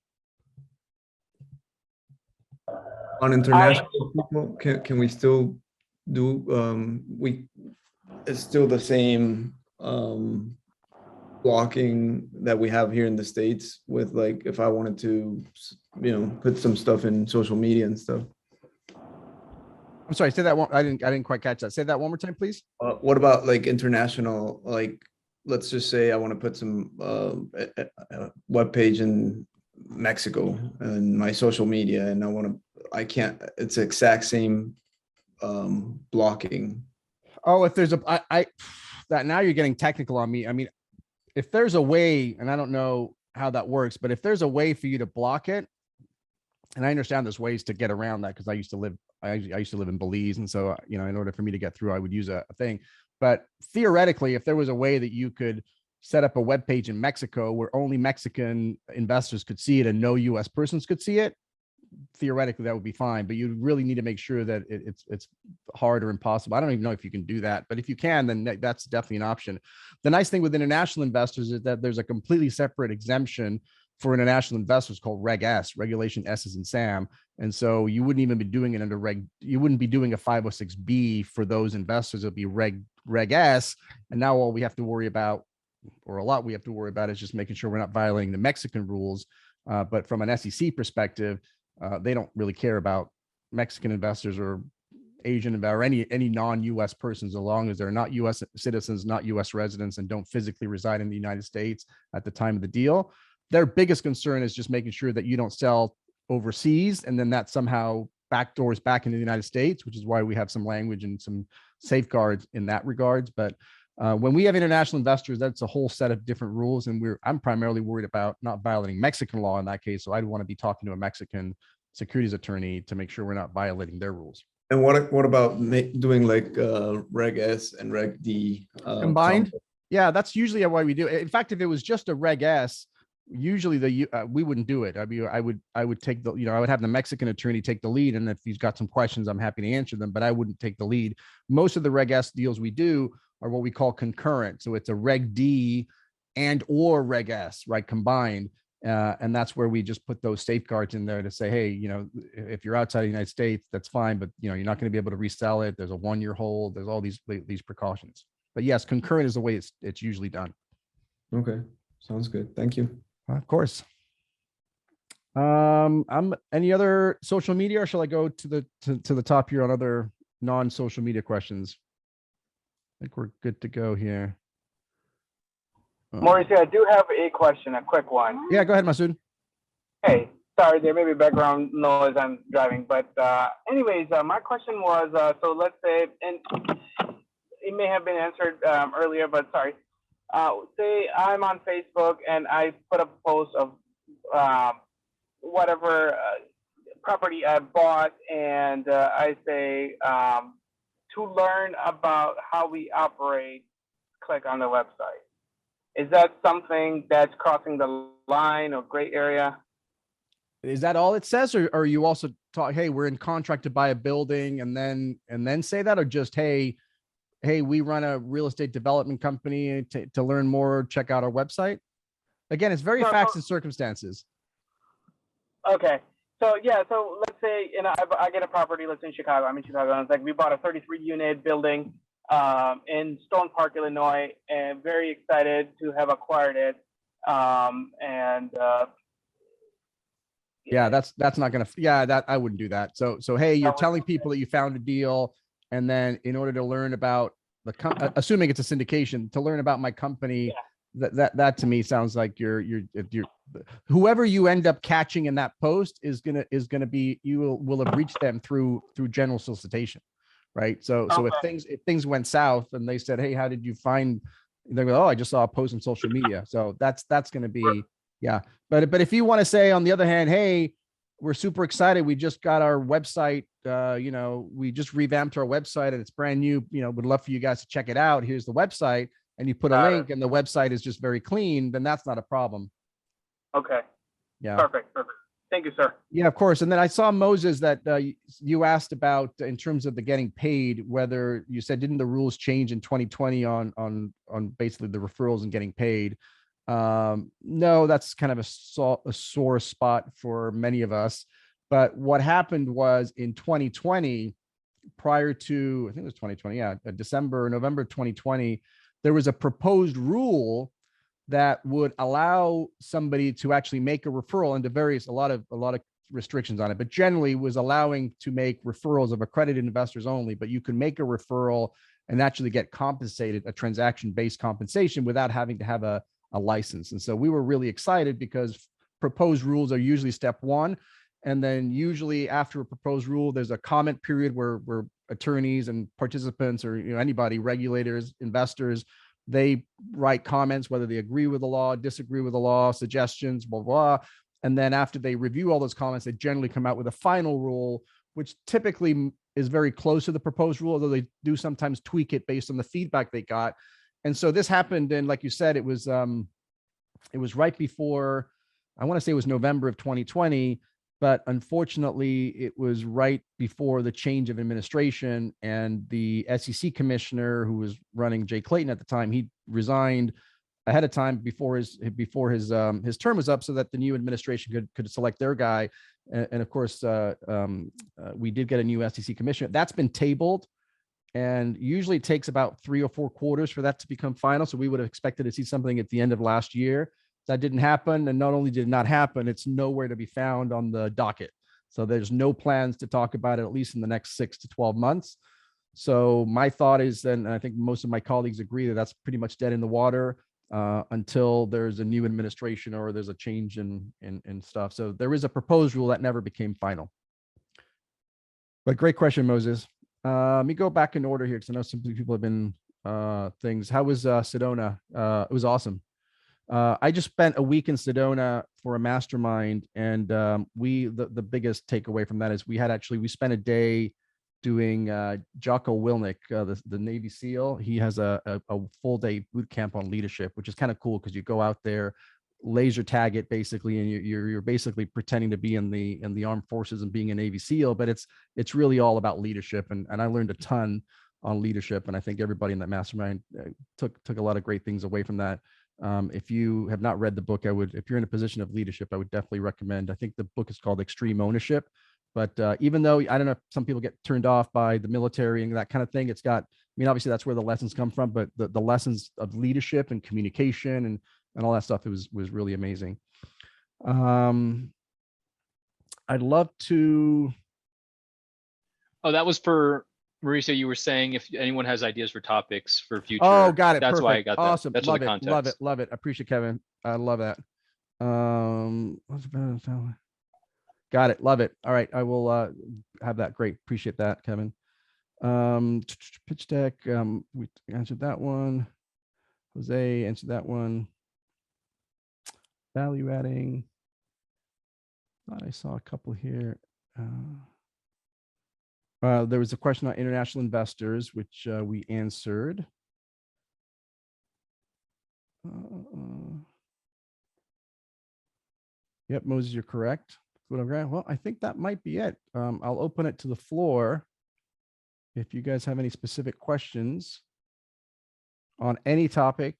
On international people, can we still do, it's still the same blocking that we have here in the States with, like, if I wanted to, put some stuff in social media and stuff. I'm sorry, say that one. I didn't quite catch that. Say that one more time, please. What about like international, like, let's just say I want to put some web page in Mexico and my social media, and I can't, it's the exact same blocking. Oh, if there's that now you're getting technical on me. I mean, if there's a way, and I don't know how that works, but if there's a way for you to block it, and I understand there's ways to get around that because I used to live in Belize, and so in order for me to get through, I would use a thing. But theoretically, if there was a way that you could set up a web page in Mexico where only Mexican investors could see it and no U.S. persons could see it, theoretically that would be fine. But you really need to make sure that it's hard or impossible. I don't even know if you can do that, but if you can, then that's definitely an option. The nice thing with international investors is that there's a completely separate exemption for international investors called Reg S, Regulation S as in Sam. And so you wouldn't even be doing it under you wouldn't be doing a 506B for those investors. It'll be Reg S. And now all we have to worry about, or a lot we have to worry about, is just making sure we're not violating the Mexican rules. But from an SEC perspective, they don't really care about Mexican investors or Asian or any non-US persons, as long as they're not US citizens, not US residents, and don't physically reside in the United States at the time of the deal. Their biggest concern is just making sure that you don't sell overseas and then that somehow backdoors back into the United States, which is why we have some language and some safeguards in that regards. But when we have international investors, that's a whole set of different rules. And I'm primarily worried about not violating Mexican law in that case. So I'd want to be talking to a Mexican securities attorney to make sure we're not violating their rules. And what about doing like Reg S and Reg D combined? Yeah, that's usually why we do it. In fact, if it was just a Reg S, usually we wouldn't do it. I mean, I would take the, I would have the Mexican attorney take the lead, and if he's got some questions, I'm happy to answer them, but I wouldn't take the lead. Most of the Reg S deals we do are what we call concurrent. So it's a Reg D and or Reg S, right, combined. And that's where we just put those safeguards in there to say, hey, if you're outside the United States, that's fine, but you're not going to be able to resell it. There's a 1-year hold. There's all these precautions. But yes, concurrent is the way it's usually done. Okay, sounds good. Thank you. Of course. Any other social media, or shall I go to the top here on other non-social media questions? I think we're good to go here. Mauricio, I do have a question, a quick one. Yeah, go ahead, Masood. Hey, sorry, there may be background noise. I'm driving, but anyways, my question was, so let's say, and it may have been answered earlier, but sorry. Say I'm on Facebook and I put up a post of whatever property I bought, and I say, to learn about how we operate, click on the website. Is that something that's crossing the line or gray area? Is that all it says, or are you also talk, hey, we're in contract to buy a building, and then say that, or just, hey, we run a real estate development company, to learn more, check out our website? Again, it's very facts and circumstances. Okay. So yeah, so let's say I get a property, let's say in Chicago. I'm in Chicago, and it's like we bought a 33-unit building in Stone Park, Illinois, and very excited to have acquired it. Yeah, that's not gonna. Yeah, that I wouldn't do that. So hey, you're telling people that you found a deal, and then in order to learn about assuming it's a syndication, to learn about my company, that to me sounds like you're whoever you end up catching in that post is gonna be, you will have reached them through general solicitation, right? So if things went south and they said, hey, how did you find? They go, oh, I just saw a post on social media. So that's gonna be, yeah. But if you want to say, on the other hand, hey, we're super excited, we just got our website, we just revamped our website and it's brand new, would love for you guys to check it out. Here's the website. and you put a Got it. link and the website is just very clean, then that's not a problem. Okay. Yeah. Perfect. Thank you, sir. Yeah, of course. And then I saw, Moses, that you asked about in terms of the getting paid, whether you said, didn't the rules change in 2020 on basically the referrals and getting paid? No, that's kind of a sore spot for many of us. But what happened was in 2020, prior to, I think it was 2020, yeah, November 2020, there was a proposed rule that would allow somebody to actually make a referral into a lot of restrictions on it, but generally was allowing to make referrals of accredited investors only, but you can make a referral and actually get compensated, a transaction-based compensation, without having to have a license. And so we were really excited because proposed rules are usually step one. And then usually after a proposed rule, there's a comment period where attorneys and participants, or anybody, regulators, investors, they write comments, whether they agree with the law, disagree with the law, suggestions, blah, blah. And then after they review all those comments, they generally come out with a final rule, which typically is very close to the proposed rule, although they do sometimes tweak it based on the feedback they got. And so this happened, and like you said, it was right before, I want to say it was November of 2020, but unfortunately it was right before the change of administration, and the SEC commissioner who was running, Jay Clayton at the time, he resigned ahead of time before his term was up, so that the new administration could select their guy. And of course, we did get a new SEC commissioner. That's been tabled, and usually it takes about 3 or 4 quarters for that to become final. So we would have expected to see something at the end of last year. That didn't happen. And not only did it not happen, it's nowhere to be found on the docket. So there's no plans to talk about it, at least in the next 6 to 12 months. So my thought is, then, and I think most of my colleagues agree, that that's pretty much dead in the water until there's a new administration or there's a change in stuff. So there is a proposed rule that never became final. But great question, Moses. Let me go back in order here, because I know some people have been things. How was Sedona? It was awesome. I just spent a week in Sedona for a mastermind, and the biggest takeaway from that is we spent a day doing Jocko Willink, the Navy SEAL. He has a full day boot camp on leadership, which is kind of cool, because you go out there, laser tag it basically, and you're basically pretending to be in the armed forces and being a Navy SEAL, but it's really all about leadership, and I learned a ton on leadership, and I think everybody in that mastermind took a lot of great things away from that. If you have not read the book, if you're in a position of leadership, I would definitely recommend. I think the book is called Extreme Ownership. But even though, I don't know if some people get turned off by the military and that kind of thing, it's got, obviously that's where the lessons come from, but the lessons of leadership and communication and all that stuff, it was really amazing. I'd love to. Oh, that was for Mauricio. You were saying if anyone has ideas for topics for future. Oh, got it. That's Perfect. why I got that. Awesome. That's Love the it. context. Love it. I appreciate Kevin. I love that. Got it. Love it. All right. I will have that. Great. Appreciate that, Kevin. Pitch deck. We answered that one. Jose answered that one. Value adding. Thought I saw a couple here. There was a question on international investors, which we answered. Yep, Moses, you're correct. Well, I think that might be it. I'll open it to the floor. If you guys have any specific questions on any topic.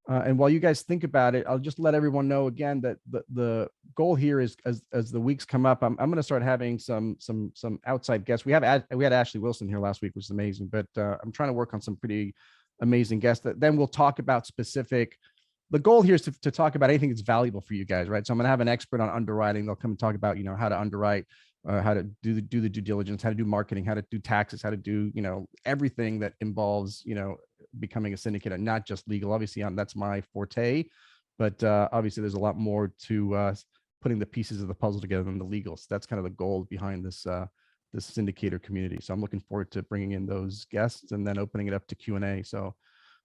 And while you guys think about it, I'll just let everyone know again that the goal here is, as the weeks come up, I'm going to start having some outside guests. We had Ashley Wilson here last week, which is amazing, but I'm trying to work on some pretty amazing guests that then we'll talk about specific. The goal here is to talk about anything that's valuable for you guys, right? So I'm going to have an expert on underwriting. They'll come and talk about, how to underwrite, how to do the due diligence, how to do marketing, how to do taxes, how to do, everything that involves, becoming a syndicate, and not just legal. Obviously, that's my forte, but obviously there's a lot more to putting the pieces of the puzzle together than the legal. So that's kind of the goal behind this this syndicator community. So I'm looking forward to bringing in those guests and then opening it up to Q&A. So,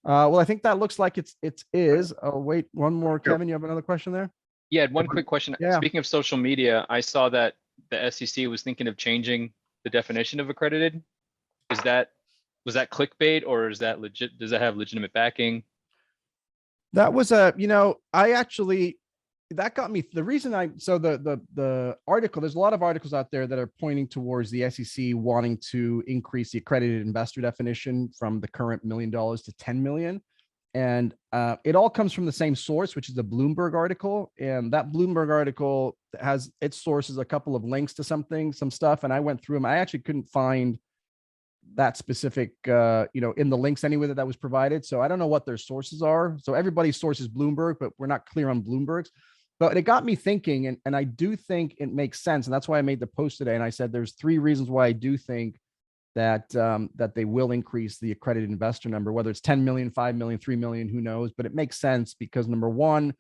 well, I think that looks like it is. Oh, wait, one more, Kevin. You have another question there? Yeah, one quick question. Yeah. Speaking of social media, I saw that the SEC was thinking of changing the definition of accredited. Was that clickbait, or is that legit? Does that have legitimate backing? That was I actually, that got me, the reason the article, there's a lot of articles out there that are pointing towards the SEC wanting to increase the accredited investor definition from the current $1 million to 10 million. And it all comes from the same source, which is the Bloomberg article. And that Bloomberg article has its sources, a couple of links to some stuff. And I went through them. I actually couldn't find that specific, in the links anyway that was provided. So I don't know what their sources are. So everybody's source is Bloomberg, but we're not clear on Bloomberg's. But it got me thinking, and I do think it makes sense. And that's why I made the post today. And I said, there's 3 reasons why I do think that that they will increase the accredited investor number, whether it's 10 million, 5 million, 3 million, who knows, but it makes sense because number one,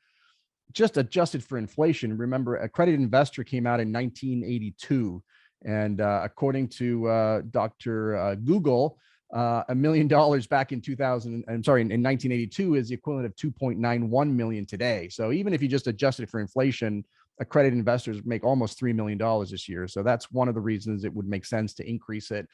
just adjusted for inflation. Remember, Accredited Investor came out in 1982. And according to Dr. Google, $1 million back in 1982 is the equivalent of 2.91 million today. So even if you just adjust it for inflation, accredited investors make almost $3 million this year. So that's one of the reasons it would make sense to increase it.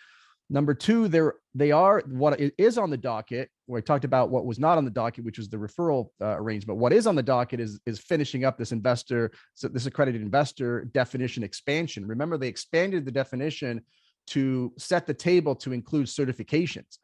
Number two, what is on the docket, where I talked about what was not on the docket, which was the referral arrangement. What is on the docket is finishing up this accredited investor definition expansion. Remember, they expanded the definition to set the table to include certifications.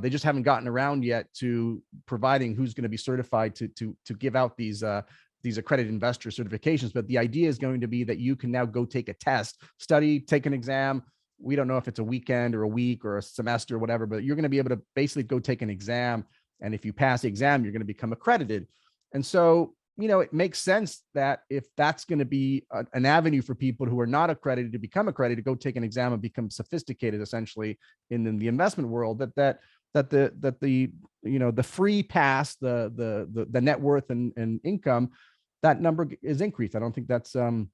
They just haven't gotten around yet to providing who's going to be certified to give out these accredited investor certifications. But the idea is going to be that you can now go take a test, study, take an exam. We don't know if it's a weekend or a week or a semester or whatever, but you're going to be able to basically go take an exam. And if you pass the exam, you're going to become accredited. And so, it makes sense that if that's going to be an avenue for people who are not accredited to become accredited, to go take an exam and become sophisticated, essentially in the investment world, that the free pass, the net worth and income, that number is increased. I don't think that's a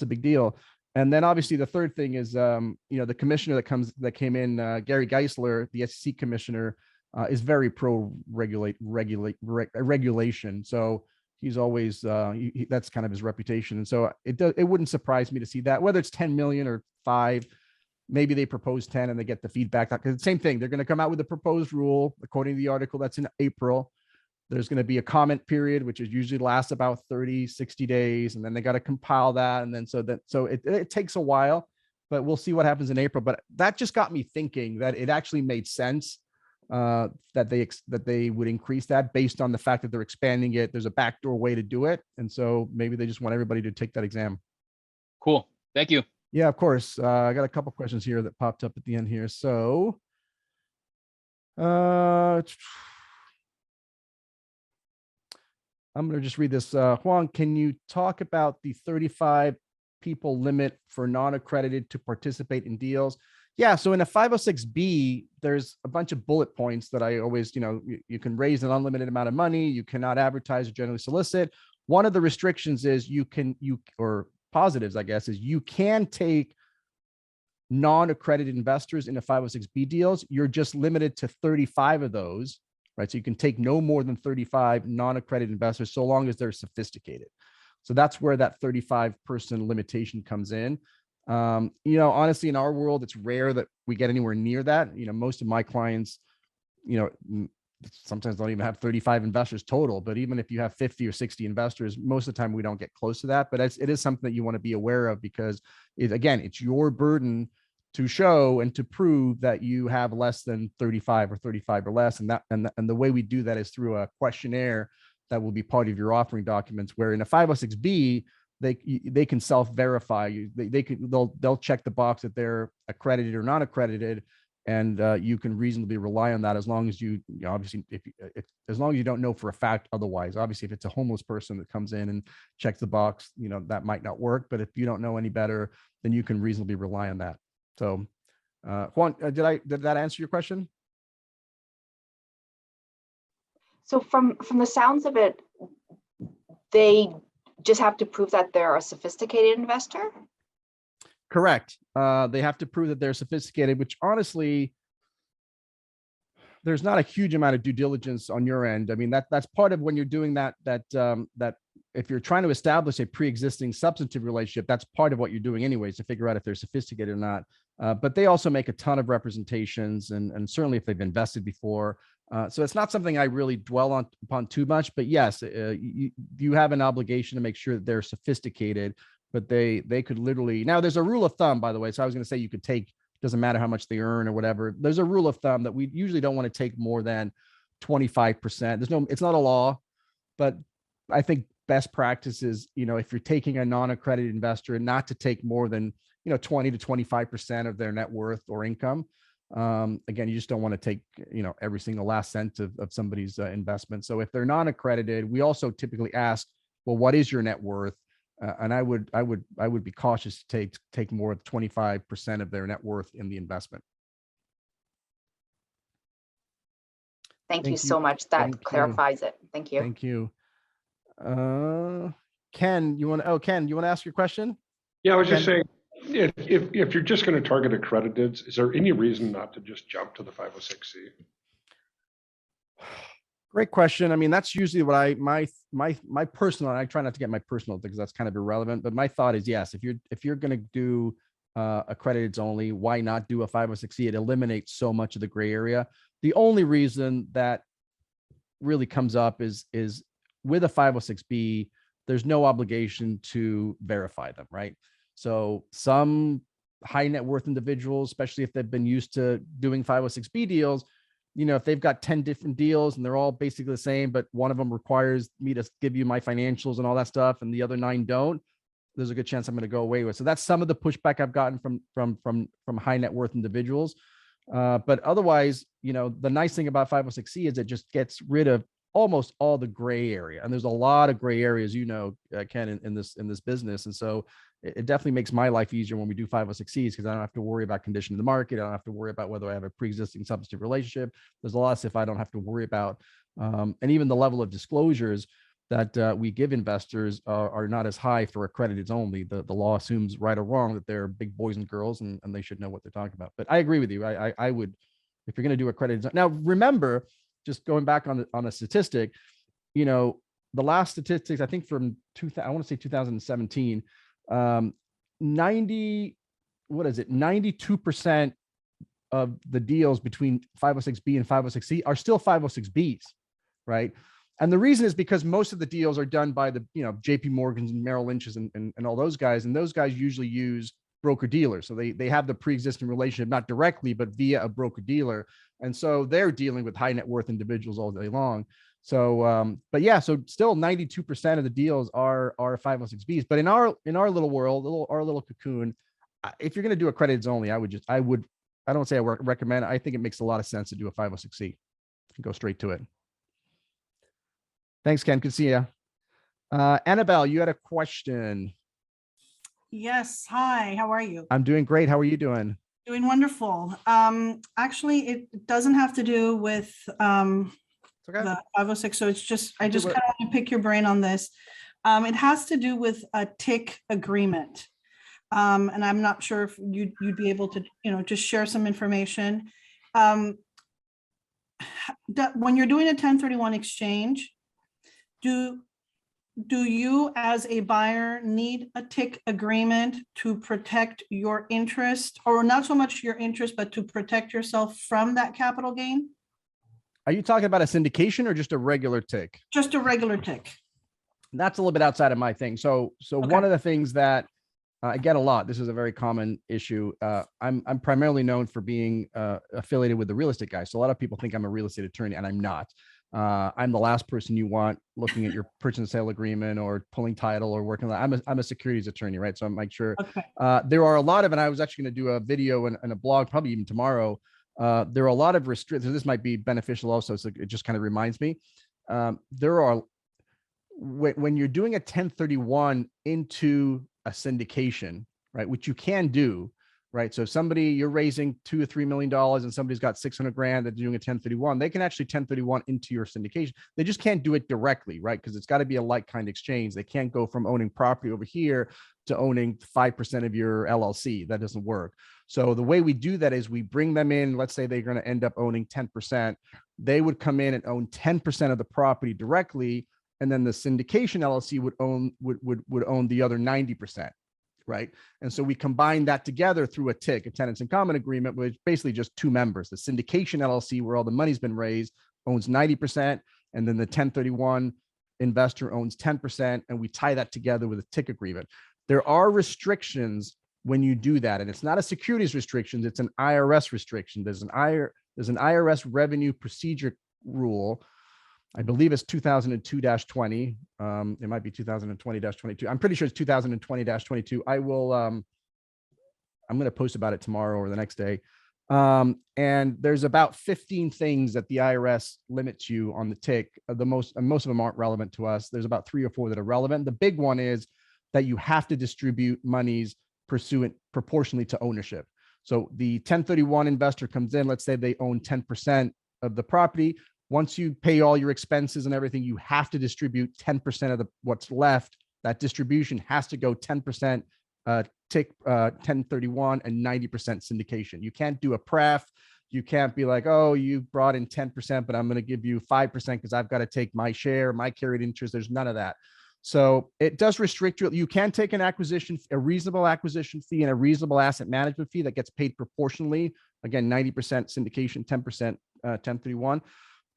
big deal. And then obviously the third thing is, the commissioner that came in, Gary Geisler, the SEC commissioner, is very pro regulation. So he's always, that's kind of his reputation. And so it wouldn't surprise me to see that, whether it's 10 million or 5, maybe they propose 10 and they get the feedback. Because the same thing, they're going to come out with a proposed rule, according to the article that's in April. There's going to be a comment period, which is usually lasts about 30, 60 days. And then they got to compile that. And then so it takes a while, but we'll see what happens in April. But that just got me thinking that it actually made sense that they would increase that based on the fact that they're expanding it. There's a backdoor way to do it. And so maybe they just want everybody to take that exam. Cool. Thank you. Yeah, of course. I got a couple questions here that popped up at the end here. So I'm going to just read this. Juan, can you talk about the 35 people limit for non-accredited to participate in deals? Yeah, so in a 506B, there's a bunch of bullet points that I always, you can raise an unlimited amount of money. You cannot advertise or generally solicit. One of the restrictions is or positives, I guess, is you can take non-accredited investors into 506B deals. You're just limited to 35 of those. Right. So you can take no more than 35 non-accredited investors so long as they're sophisticated. So that's where that 35-person limitation comes in. Honestly, in our world, it's rare that we get anywhere near that. Most of my clients, sometimes don't even have 35 investors total, but even if you have 50 or 60 investors, most of the time we don't get close to that. But it is something that you want to be aware of because it's your burden to show and to prove that you have less than 35 or 35 or less. And the way we do that is through a questionnaire that will be part of your offering documents, where in a 506B, they can self-verify. They'll check the box that they're accredited or not accredited. And you can reasonably rely on that as long as obviously, as long as you don't know for a fact otherwise. Obviously, if it's a homeless person that comes in and checks the box, that might not work. But if you don't know any better, then you can reasonably rely on that. So, Juan, did that answer your question? So from the sounds of it, they just have to prove that they're a sophisticated investor? Correct. They have to prove that they're sophisticated, which honestly, there's not a huge amount of due diligence on your end. I mean, that's part of when you're doing that if you're trying to establish a pre-existing substantive relationship, that's part of what you're doing anyways, to figure out if they're sophisticated or not. But they also make a ton of representations, and certainly if they've invested before, So it's not something I really dwell upon too much, but yes, you have an obligation to make sure that they're sophisticated, but they could literally, now there's a rule of thumb, by the way. So I was going to say you could take, doesn't matter how much they earn or whatever. There's a rule of thumb that we usually don't want to take more than 25%. It's not a law, but I think best practice is, if you're taking a non-accredited investor, not to take more than, 20 to 25% of their net worth or income. Again, you just don't want to take, every single last cent of somebody's investment. So if they're non-accredited, we also typically ask, well, what is your net worth? And I would be cautious to take more than 25% of their net worth in the investment. Thank you so much. That clarifies it. Thank you. Thank you. Ken, you want to ask your question? Yeah, I was just saying, if you're just going to target accrediteds, is there any reason not to just jump to the 506C? Great question. I mean, that's usually what my personal, and I try not to get my personal because that's kind of irrelevant, but my thought is yes, if you're going to do accrediteds only, why not do a 506C? It eliminates so much of the gray area. The only reason that really comes up is with a 506B, there's no obligation to verify them, right? So some high net worth individuals, especially if they've been used to doing 506B deals, if they've got 10 different deals and they're all basically the same, but one of them requires me to give you my financials and all that stuff, and the other 9 don't, there's a good chance I'm going to go away with. So that's some of the pushback I've gotten from high net worth individuals. But otherwise, the nice thing about 506C is it just gets rid of almost all the gray area. And there's a lot of gray areas, Ken, in this business. And so it definitely makes my life easier when we do 506Cs, because I don't have to worry about condition of the market. I don't have to worry about whether I have a pre-existing substantive relationship. There's a lot of stuff I don't have to worry about. And even the level of disclosures that we give investors are not as high for accrediteds only. The law assumes, right or wrong, that they're big boys and girls and they should know what they're talking about. But I agree with you. I would, if you're going to do accredited. Now, remember, just going back on a statistic, the last statistics, I think from 2017, 92% of the deals between 506B and 506C are still 506Bs, right? And the reason is because most of the deals are done by the, JP Morgans and Merrill Lynch's and all those guys. And those guys usually use broker dealers. So they have the pre-existing relationship, not directly, but via a broker dealer. And so they're dealing with high net worth individuals all day long. So, but yeah, so still 92% of the deals are 506Bs. But in our little world, our little cocoon, if you're going to do accrediteds only, I don't say I recommend. I think it makes a lot of sense to do a 506C. Go straight to it. Thanks, Ken. Good to see you. Annabelle, you had a question. Yes. Hi, how are you? I'm doing great. How are you doing? Doing wonderful. Actually, it doesn't have to do with the 506. So it's just, I just kind of want to pick your brain on this. It has to do with a TIC agreement. And I'm not sure if you'd be able to, just share some information. When you're doing a 1031 exchange, do you as a buyer need a TIC agreement to protect your interest, or not so much your interest, but to protect yourself from that capital gain? Are you talking about a syndication or just a regular TIC? Just a regular TIC. That's a little bit outside of my thing. So okay. One of the things that I get a lot, this is a very common issue. I'm primarily known for being affiliated with the real estate guys. So a lot of people think I'm a real estate attorney, and I'm not. I'm the last person you want looking at your purchase and sale agreement or pulling title or working on that. I'm a securities attorney, right? So I'm make sure there are a lot of, and I was actually going to do a video and a blog probably even tomorrow. There are a lot of restrictions. This might be beneficial also. So it just kind of reminds me. There are, when you're doing a 1031 into a syndication, right, which you can do, right? So if you're raising $2 or $3 million and somebody's got 600 grand that's doing a 1031, they can actually 1031 into your syndication. They just can't do it directly, right? Because it's got to be a like kind exchange. They can't go from owning property over here to owning 5% of your LLC. That doesn't work. So the way we do that is we bring them in. Let's say they're going to end up owning 10%. They would come in and own 10% of the property directly, and then the syndication LLC would own the other 90%. Right. And so we combine that together through a TIC, a tenants in common agreement, which basically just two members, the syndication LLC, where all the money's been raised, owns 90%, and then the 1031 investor owns 10%, and we tie that together with a TIC agreement. There are restrictions when you do that, and it's not a securities restriction, it's an IRS restriction. There's an IRS revenue procedure rule. I believe it's 2002-20. It might be 2020-22. I'm pretty sure it's 2020-22. I will, I'm going to post about it tomorrow or the next day. And there's about 15 things that the IRS limits you on the TIC. Most of them aren't relevant to us. There's about 3 or 4 that are relevant. The big one is that you have to distribute monies pursuant proportionally to ownership. So the 1031 investor comes in, let's say they own 10% of the property. Once you pay all your expenses and everything, you have to distribute 10% of what's left. That distribution has to go 10% TIC 1031 and 90% syndication. You can't do a pref. You can't be like, oh, you brought in 10%, but I'm going to give you 5% because I've got to take my share, my carried interest. There's none of that. So it does restrict you. You can take a reasonable acquisition fee and a reasonable asset management fee that gets paid proportionally. Again, 90% syndication, 10% 1031.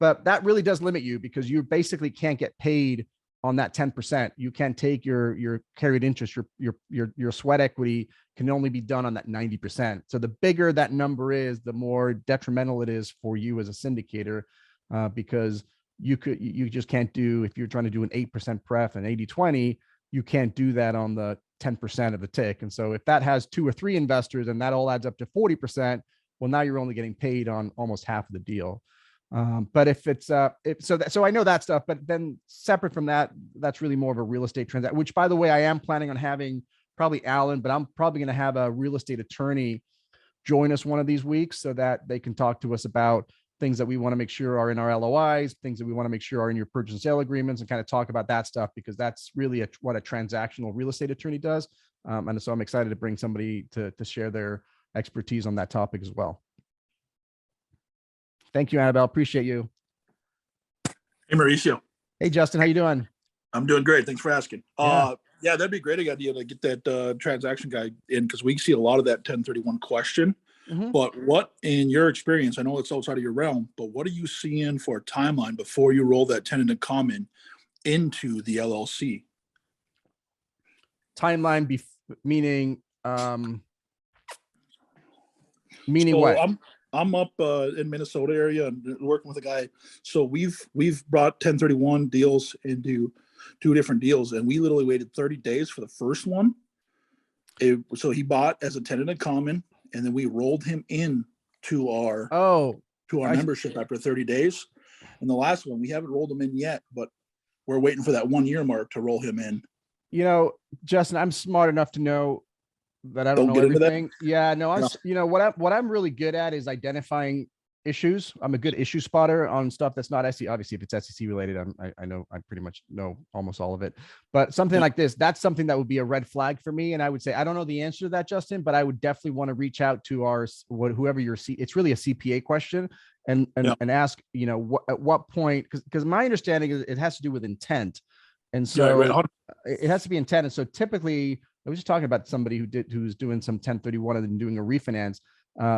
But that really does limit you because you basically can't get paid on that 10%. You can take your carried interest, your sweat equity can only be done on that 90%. So the bigger that number is, the more detrimental it is for you as a syndicator, because you just can't do, if you're trying to do an 8% pref and 80-20, you can't do that on the 10% of the TIC. And so if that has 2 or 3 investors and that all adds up to 40%, well, now you're only getting paid on almost half of the deal. But if it's so I know that stuff, but then separate from that, that's really more of a real estate transaction, which, by the way, I am planning on having probably Alan, but I'm probably going to have a real estate attorney join us one of these weeks so that they can talk to us about things that we want to make sure are in our LOIs, things that we want to make sure are in your purchase and sale agreements, and kind of talk about that stuff, because that's really what a transactional real estate attorney does. And so I'm excited to bring somebody to share their expertise on that topic as well. Thank you, Annabelle. Appreciate you. Hey, Mauricio. Hey, Justin. How you doing? I'm doing great. Thanks for asking. Yeah, Yeah, that'd be a great idea to get that transaction guy in, because we see a lot of that 1031 question. Mhm. But what, in your experience, I know it's outside of your realm, but what are you seeing for a timeline before you roll that tenant in common into the LLC? Timeline meaning meaning So what? I'm up in Minnesota area and working with a guy. So we've brought 1031 deals into 2 different deals, and we literally waited 30 days for the first one. So he bought as a tenant in common, and then we rolled him in to our membership after 30 days. And the last one, we haven't rolled him in yet, but we're waiting for that 1 year mark to roll him in. You know, Justin, I'm smart enough to know that I don't know everything. Yeah, no, what I'm really good at is identifying issues. I'm a good issue spotter on stuff that's not SEC. Obviously, if it's SEC related, I know, I pretty much know almost all of it. But something like this, that's something that would be a red flag for me. And I would say, I don't know the answer to that, Justin, but I would definitely want to reach out to whoever it's really a CPA question, and ask, at what point, because my understanding is it has to do with intent. And so it has to be intent. And so typically, I was just talking about somebody who's doing some 1031 and then doing a refinance.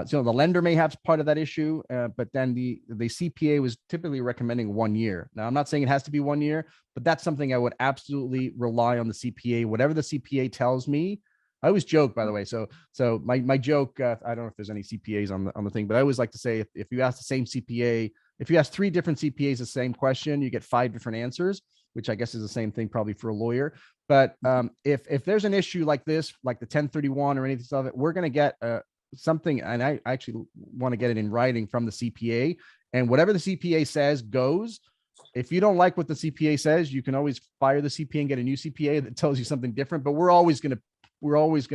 So the lender may have part of that issue, but then the CPA was typically recommending 1 year. Now, I'm not saying it has to be 1 year, but that's something I would absolutely rely on the CPA. Whatever the CPA tells me, I always joke, by the way. So my joke, I don't know if there's any CPAs on the thing, but I always like to say, if you ask the same CPA, if you ask 3 different CPAs the same question, you get 5 different answers, which I guess is the same thing probably for a lawyer. But if there's an issue like this, like the 1031 or anything of it, we're going to get something, and I actually want to get it in writing from the CPA, and whatever the CPA says goes. If you don't like what the CPA says, you can always fire the CPA and get a new CPA that tells you something different. But we're always going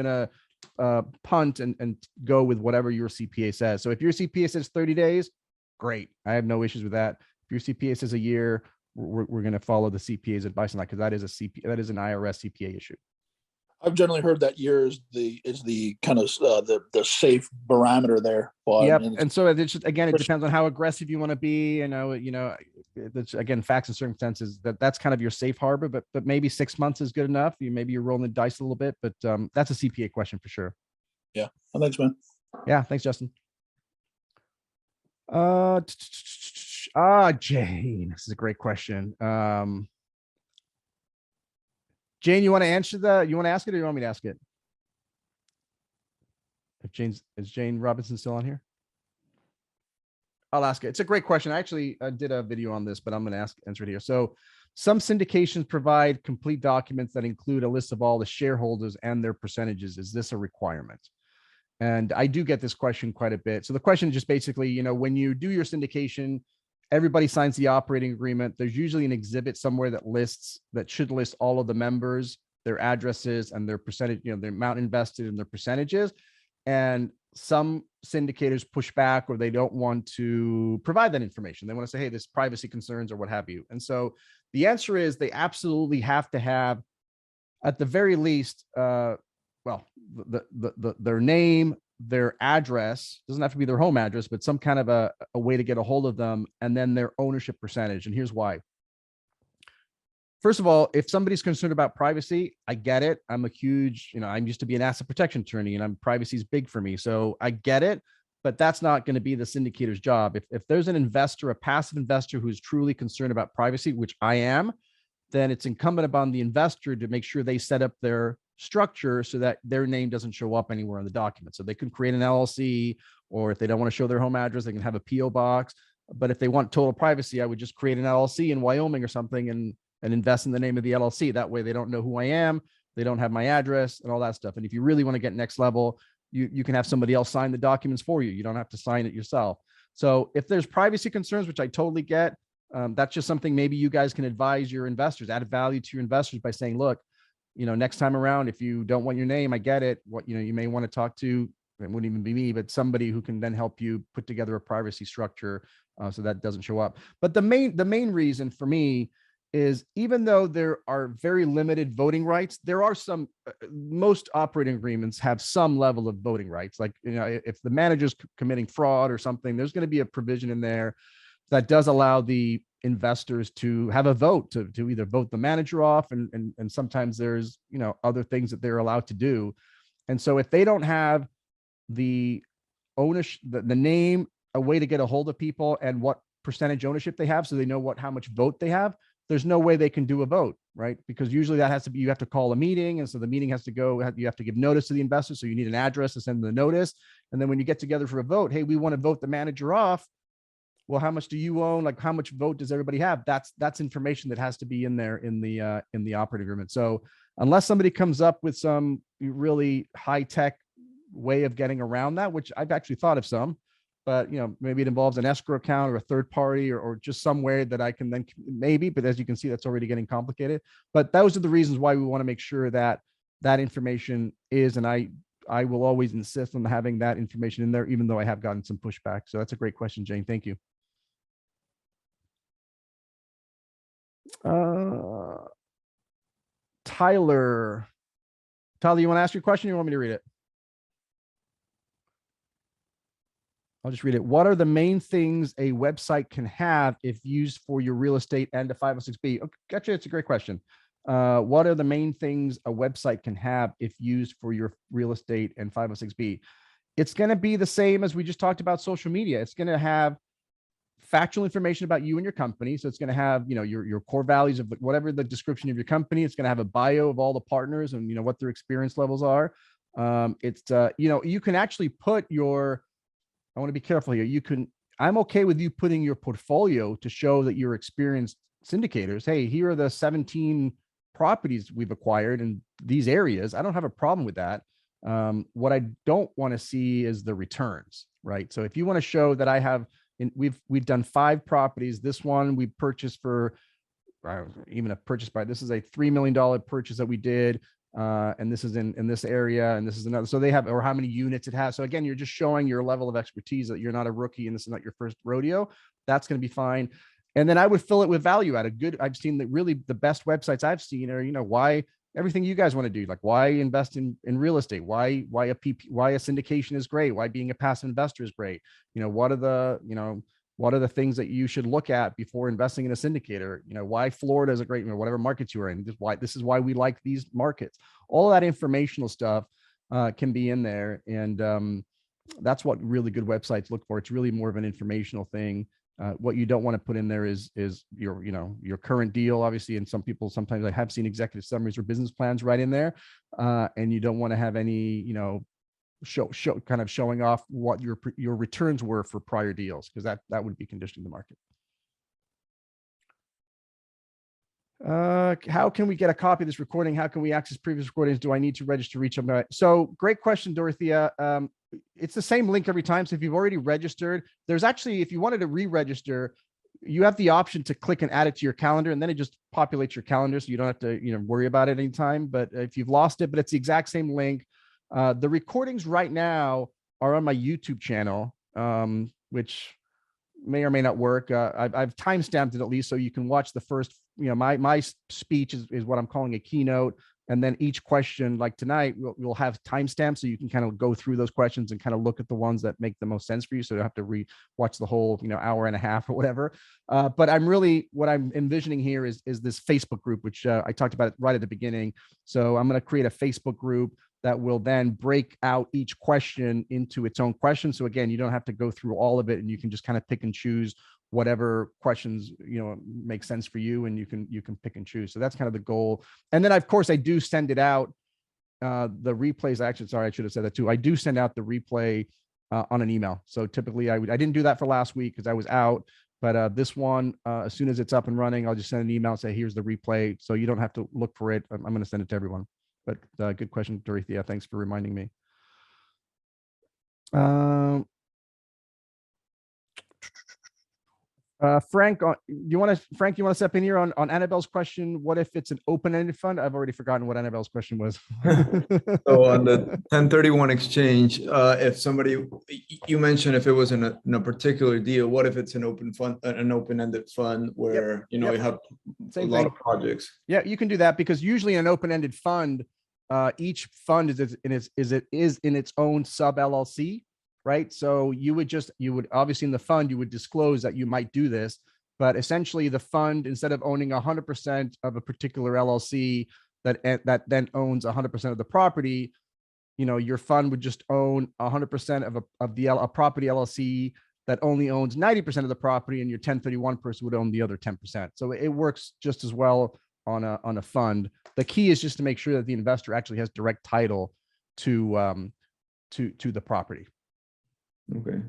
to punt and go with whatever your CPA says. So if your CPA says 30 days, great. I have no issues with that. If your CPA says a year, we're going to follow the CPA's advice on that, because that is an IRS CPA issue. I've generally heard that year is the kind of the safe barometer there. But yep. And so it's just, again, it depends on how aggressive you want to be. It's, again, facts and circumstances, that's kind of your safe harbor, but maybe 6 months is good enough. Maybe you're rolling the dice a little bit, but that's a CPA question for sure. Yeah. Well, thanks, man. Yeah. Thanks, Justin. Jane, this is a great question. Jane, you want to answer that? You want to ask it, or you want me to ask it? Is Jane Robinson still on here? I'll ask it. It's a great question. I actually did a video on this, but I'm going to answer it here. So some syndications provide complete documents that include a list of all the shareholders and their percentages. Is this a requirement? And I do get this question quite a bit. So the question is just basically, you know, when you do your syndication, everybody signs the operating agreement. There's usually an exhibit somewhere that should list all of the members, their addresses, and their percentage, you know, their amount invested and their percentages. And some syndicators push back, or they don't want to provide that information. They want to say, hey, there's privacy concerns or what have you. And so the answer is they absolutely have to have, at the very least, their name, their address, doesn't have to be their home address, but some kind of a way to get a hold of them, and then their ownership percentage. And here's why. First of all, if somebody's concerned about privacy, I get it. I'm a huge, you know, I'm used to be an asset protection attorney, and privacy is big for me. So I get it, but that's not going to be the syndicator's job. If there's an investor, a passive investor who's truly concerned about privacy, which I am, then it's incumbent upon the investor to make sure they set up their structure so that their name doesn't show up anywhere in the document. So they can create an LLC, or if they don't want to show their home address, they can have a PO box. But if they want total privacy, I would just create an LLC in Wyoming or something and invest in the name of the LLC. That way they don't know who I am, they don't have my address and all that stuff. And if you really want to get next level, you can have somebody else sign the documents for you. You don't have to sign it yourself. So if there's privacy concerns, which I totally get, that's just something maybe you guys can advise your investors, add value to your investors by saying, look, you know, next time around, if you don't want your name, I get it. What, you know, you may want to talk to, it wouldn't even be me, but somebody who can then help you put together a privacy structure so that doesn't show up. But the main reason for me is, even though there are very limited voting rights, there are some, most operating agreements have some level of voting rights. Like, you know, if the manager's committing fraud or something, there's going to be a provision in there that does allow the investors to have a vote to either vote the manager off. And sometimes there's, you know, other things that they're allowed to do. And so if they don't have the ownership, the name, a way to get a hold of people, and what percentage ownership they have, so they know how much vote they have, there's no way they can do a vote, right? Because usually that has to be, you have to call a meeting. And so the meeting has to go, you have to give notice to the investor. So you need an address to send the notice. And then when you get together for a vote, hey, we want to vote the manager off. Well, how much do you own? Like, how much vote does everybody have? That's information that has to be in there in the operating agreement. So unless somebody comes up with some really high tech way of getting around that, which I've actually thought of some, but, you know, maybe it involves an escrow account or a third party, or just some way that I can then maybe, but as you can see, that's already getting complicated. But those are the reasons why we want to make sure that that information is, and I will always insist on having that information in there, even though I have gotten some pushback. So that's a great question, Jane. Thank you. Tyler, you want to ask your question, or you want me to read it? I'll just read it. What are the main things a website can have if used for your real estate and a 506B? Okay, gotcha. It's a great question. What are the main things a website can have if used for your real estate and 506B? It's going to be the same as we just talked about social media. It's going to have factual information about you and your company. So it's going to have, you know, your core values of whatever the description of your company. It's going to have a bio of all the partners and, you know, what their experience levels are. You know, you can actually put your, I want to be careful here. I'm okay with you putting your portfolio to show that you're experienced syndicators. Hey, here are the 17 properties we've acquired in these areas. I don't have a problem with that. What I don't want to see is the returns, right? So if you want to show that I have, we've done 5 properties. This one we purchased for, even a purchase price. This is a $3 million purchase that we did. And this is in this area, and this is another. So they have, or how many units it has. So again, you're just showing your level of expertise, that you're not a rookie and this is not your first rodeo. That's going to be fine. And then I would fill it with value add. I've seen that really the best websites I've seen are, you know, why everything you guys want to do, like why invest in real estate, why a syndication is great, why being a passive investor is great. You know, what are the things that you should look at before investing in a syndicator? You know, why Florida is a great, you know, whatever markets you are in. This is why we like these markets. All of that informational stuff can be in there, and that's what really good websites look for. It's really more of an informational thing What you don't want to put in there is your, your current deal, obviously. And some people, sometimes I have seen executive summaries or business plans right in there. And you don't want to have any, kind of showing off what your returns were for prior deals, because that would be conditioning the market. How can we get a copy of this recording? How can we access previous recordings? Do I need to register, reach out? So great question, Dorothea. It's the same link every time. So if you've already registered, there's actually, if you wanted to re-register, you have the option to click and add it to your calendar, and then it just populates your calendar. So you don't have to, worry about it anytime. But if you've lost it, but it's the exact same link. The recordings right now are on my YouTube channel, which may or may not work. I've timestamped it at least, so you can watch the first, my speech is what I'm calling a keynote. And then each question, like tonight, we'll have timestamps, so you can kind of go through those questions and kind of look at the ones that make the most sense for you. So you don't have to re-watch the whole, hour and a half or whatever. But what I'm envisioning here is this Facebook group, which I talked about right at the beginning. So I'm going to create a Facebook group that will then break out each question into its own question. So again, you don't have to go through all of it, and you can just kind of pick and choose whatever questions make sense for you, and you can pick and choose. So that's kind of the goal. And then of course I do send it out, the replays. Actually, sorry, I should have said that too. I do send out the replay on an email. So typically I didn't do that for last week because I was out, but this one, as soon as it's up and running, I'll just send an email and say, here's the replay. So you don't have to look for it. I'm going to send it to everyone. But good question, Dorothea. Thanks for reminding me. Frank, you want to step in here on Annabelle's question? What if it's an open-ended fund? I've already forgotten what Annabelle's question was. So on the 1031 exchange, if somebody, you mentioned if it was in a particular deal, what if it's an open-ended fund where you have Same a lot thing. of projects? Yeah, you can do that, because usually in an open-ended fund, each fund is in its own sub LLC. Right. So you would obviously in the fund, you would disclose that you might do this, but essentially the fund, instead of owning 100% of a particular LLC that then owns 100% of the property, your fund would just own 100% of a property LLC that only owns 90% of the property, and your 1031 person would own the other 10%. So it works just as well on a fund. The key is just to make sure that the investor actually has direct title to the property. Okay.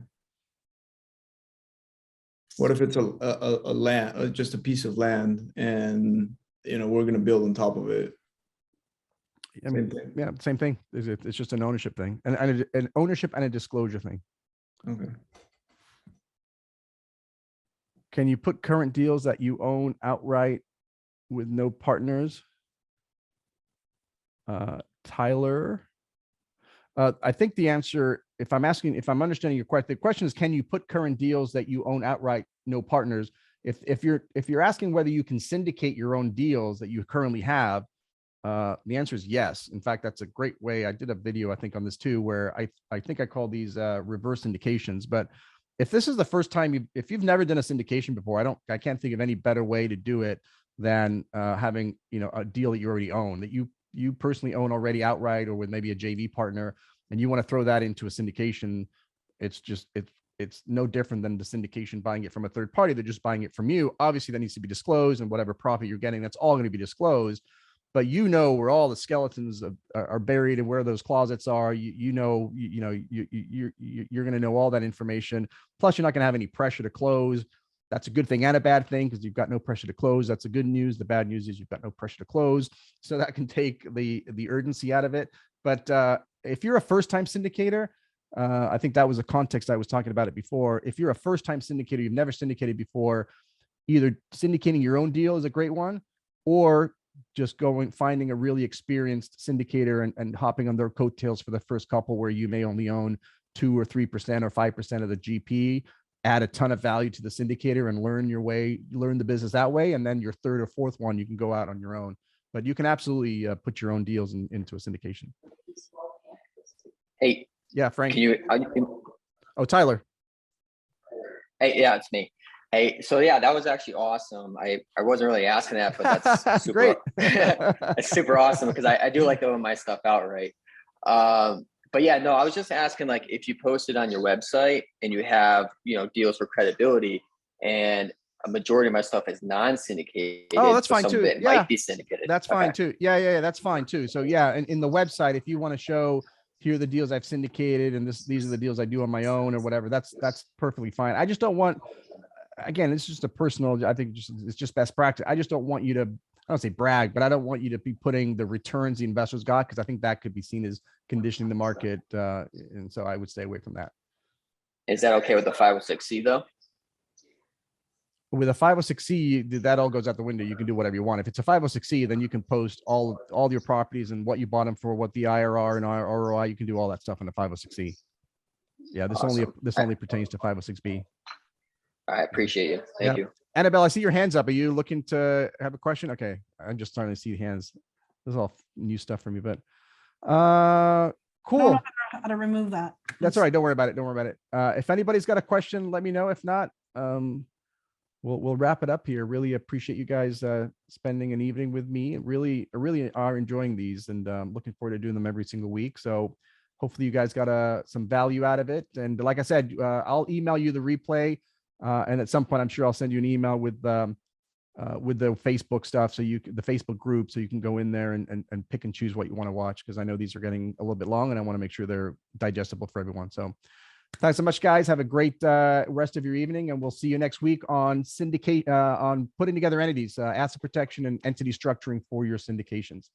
What if it's a land, just a piece of land, and we're going to build on top of it? I mean, yeah, same thing. It's just an ownership thing, and an ownership and a disclosure thing. Okay. Can you put current deals that you own outright with no partners? Tyler, I think the answer, if I'm understanding your question, the question is, can you put current deals that you own outright, no partners? If you're asking whether you can syndicate your own deals that you currently have, the answer is yes. In fact, that's a great way. I did a video, I think, on this too, where I think I call these reverse syndications. But if this is the first time if you've never done a syndication before, I can't think of any better way to do it than having a deal that you already own, that you personally own already outright, or with maybe a JV partner, and you want to throw that into a syndication. It's no different than the syndication buying it from a third party. They're just buying it from you. Obviously that needs to be disclosed, and whatever profit you're getting, that's all going to be disclosed. But where all the skeletons are buried and where those closets are, you're going to know all that information. Plus, you're not going to have any pressure to close. That's a good thing and a bad thing, because you've got no pressure to close. That's the good news. The bad news is you've got no pressure to close. So that can take the urgency out of it. But if you're a first-time syndicator, I think that was the context I was talking about it before. If you're a first-time syndicator, you've never syndicated before, either syndicating your own deal is a great one, or just finding a really experienced syndicator and hopping on their coattails for the first couple, where you may only own 2 or 3% or 5% of the GP, add a ton of value to the syndicator and learn the business that way. And then your third or fourth one, you can go out on your own. But you can absolutely put your own deals into a syndication. Hey. Yeah, Frank. Can you? Oh, Tyler. Hey, yeah, it's me. Hey, so yeah, that was actually awesome. I wasn't really asking that, but that's super great. It's super awesome, because I do like to own my stuff outright. But yeah, no, I was just asking, like, if you posted on your website and you have, deals for credibility, and a majority of my stuff is non-syndicated. Oh, that's so fine some too. of it Yeah, might be syndicated. that's fine Okay. too. Yeah, that's fine too. So yeah, and in the website, if you want to show here are the deals I've syndicated and these are the deals I do on my own or whatever, that's perfectly fine. I just don't want, again, it's just a personal, I think it's just best practice. I just don't want you to, I don't say brag, but I don't want you to be putting the returns the investors got, because I think that could be seen as conditioning the market. And so I would stay away from that. Is that okay with the 506C though? With a 506C, that all goes out the window. You can do whatever you want. If it's a 506C, then you can post all your properties and what you bought them for, what the IRR and ROI, you can do all that stuff in the 506C. Yeah, this Awesome. only pertains to 506B. I appreciate you. Thank you. Annabelle, I see your hands up. Are you looking to have a question? Okay, I'm just starting to see hands. This is all new stuff for me, but I don't cool. know how to remove that. That's all right. Don't worry about it. Don't worry about it. If anybody's got a question, let me know. If not, we'll wrap it up here. Really appreciate you guys spending an evening with me. Really are enjoying these, and looking forward to doing them every single week. So hopefully you guys got some value out of it. And like I said, I'll email you the replay, and at some point I'm sure I'll send you an email with the Facebook stuff, so the Facebook group, so you can go in there and pick and choose what you want to watch, because I know these are getting a little bit long and I want to make sure they're digestible for everyone. So thanks so much, guys. Have a great rest of your evening, and we'll see you next week on on putting together entities, asset protection and entity structuring for your syndications.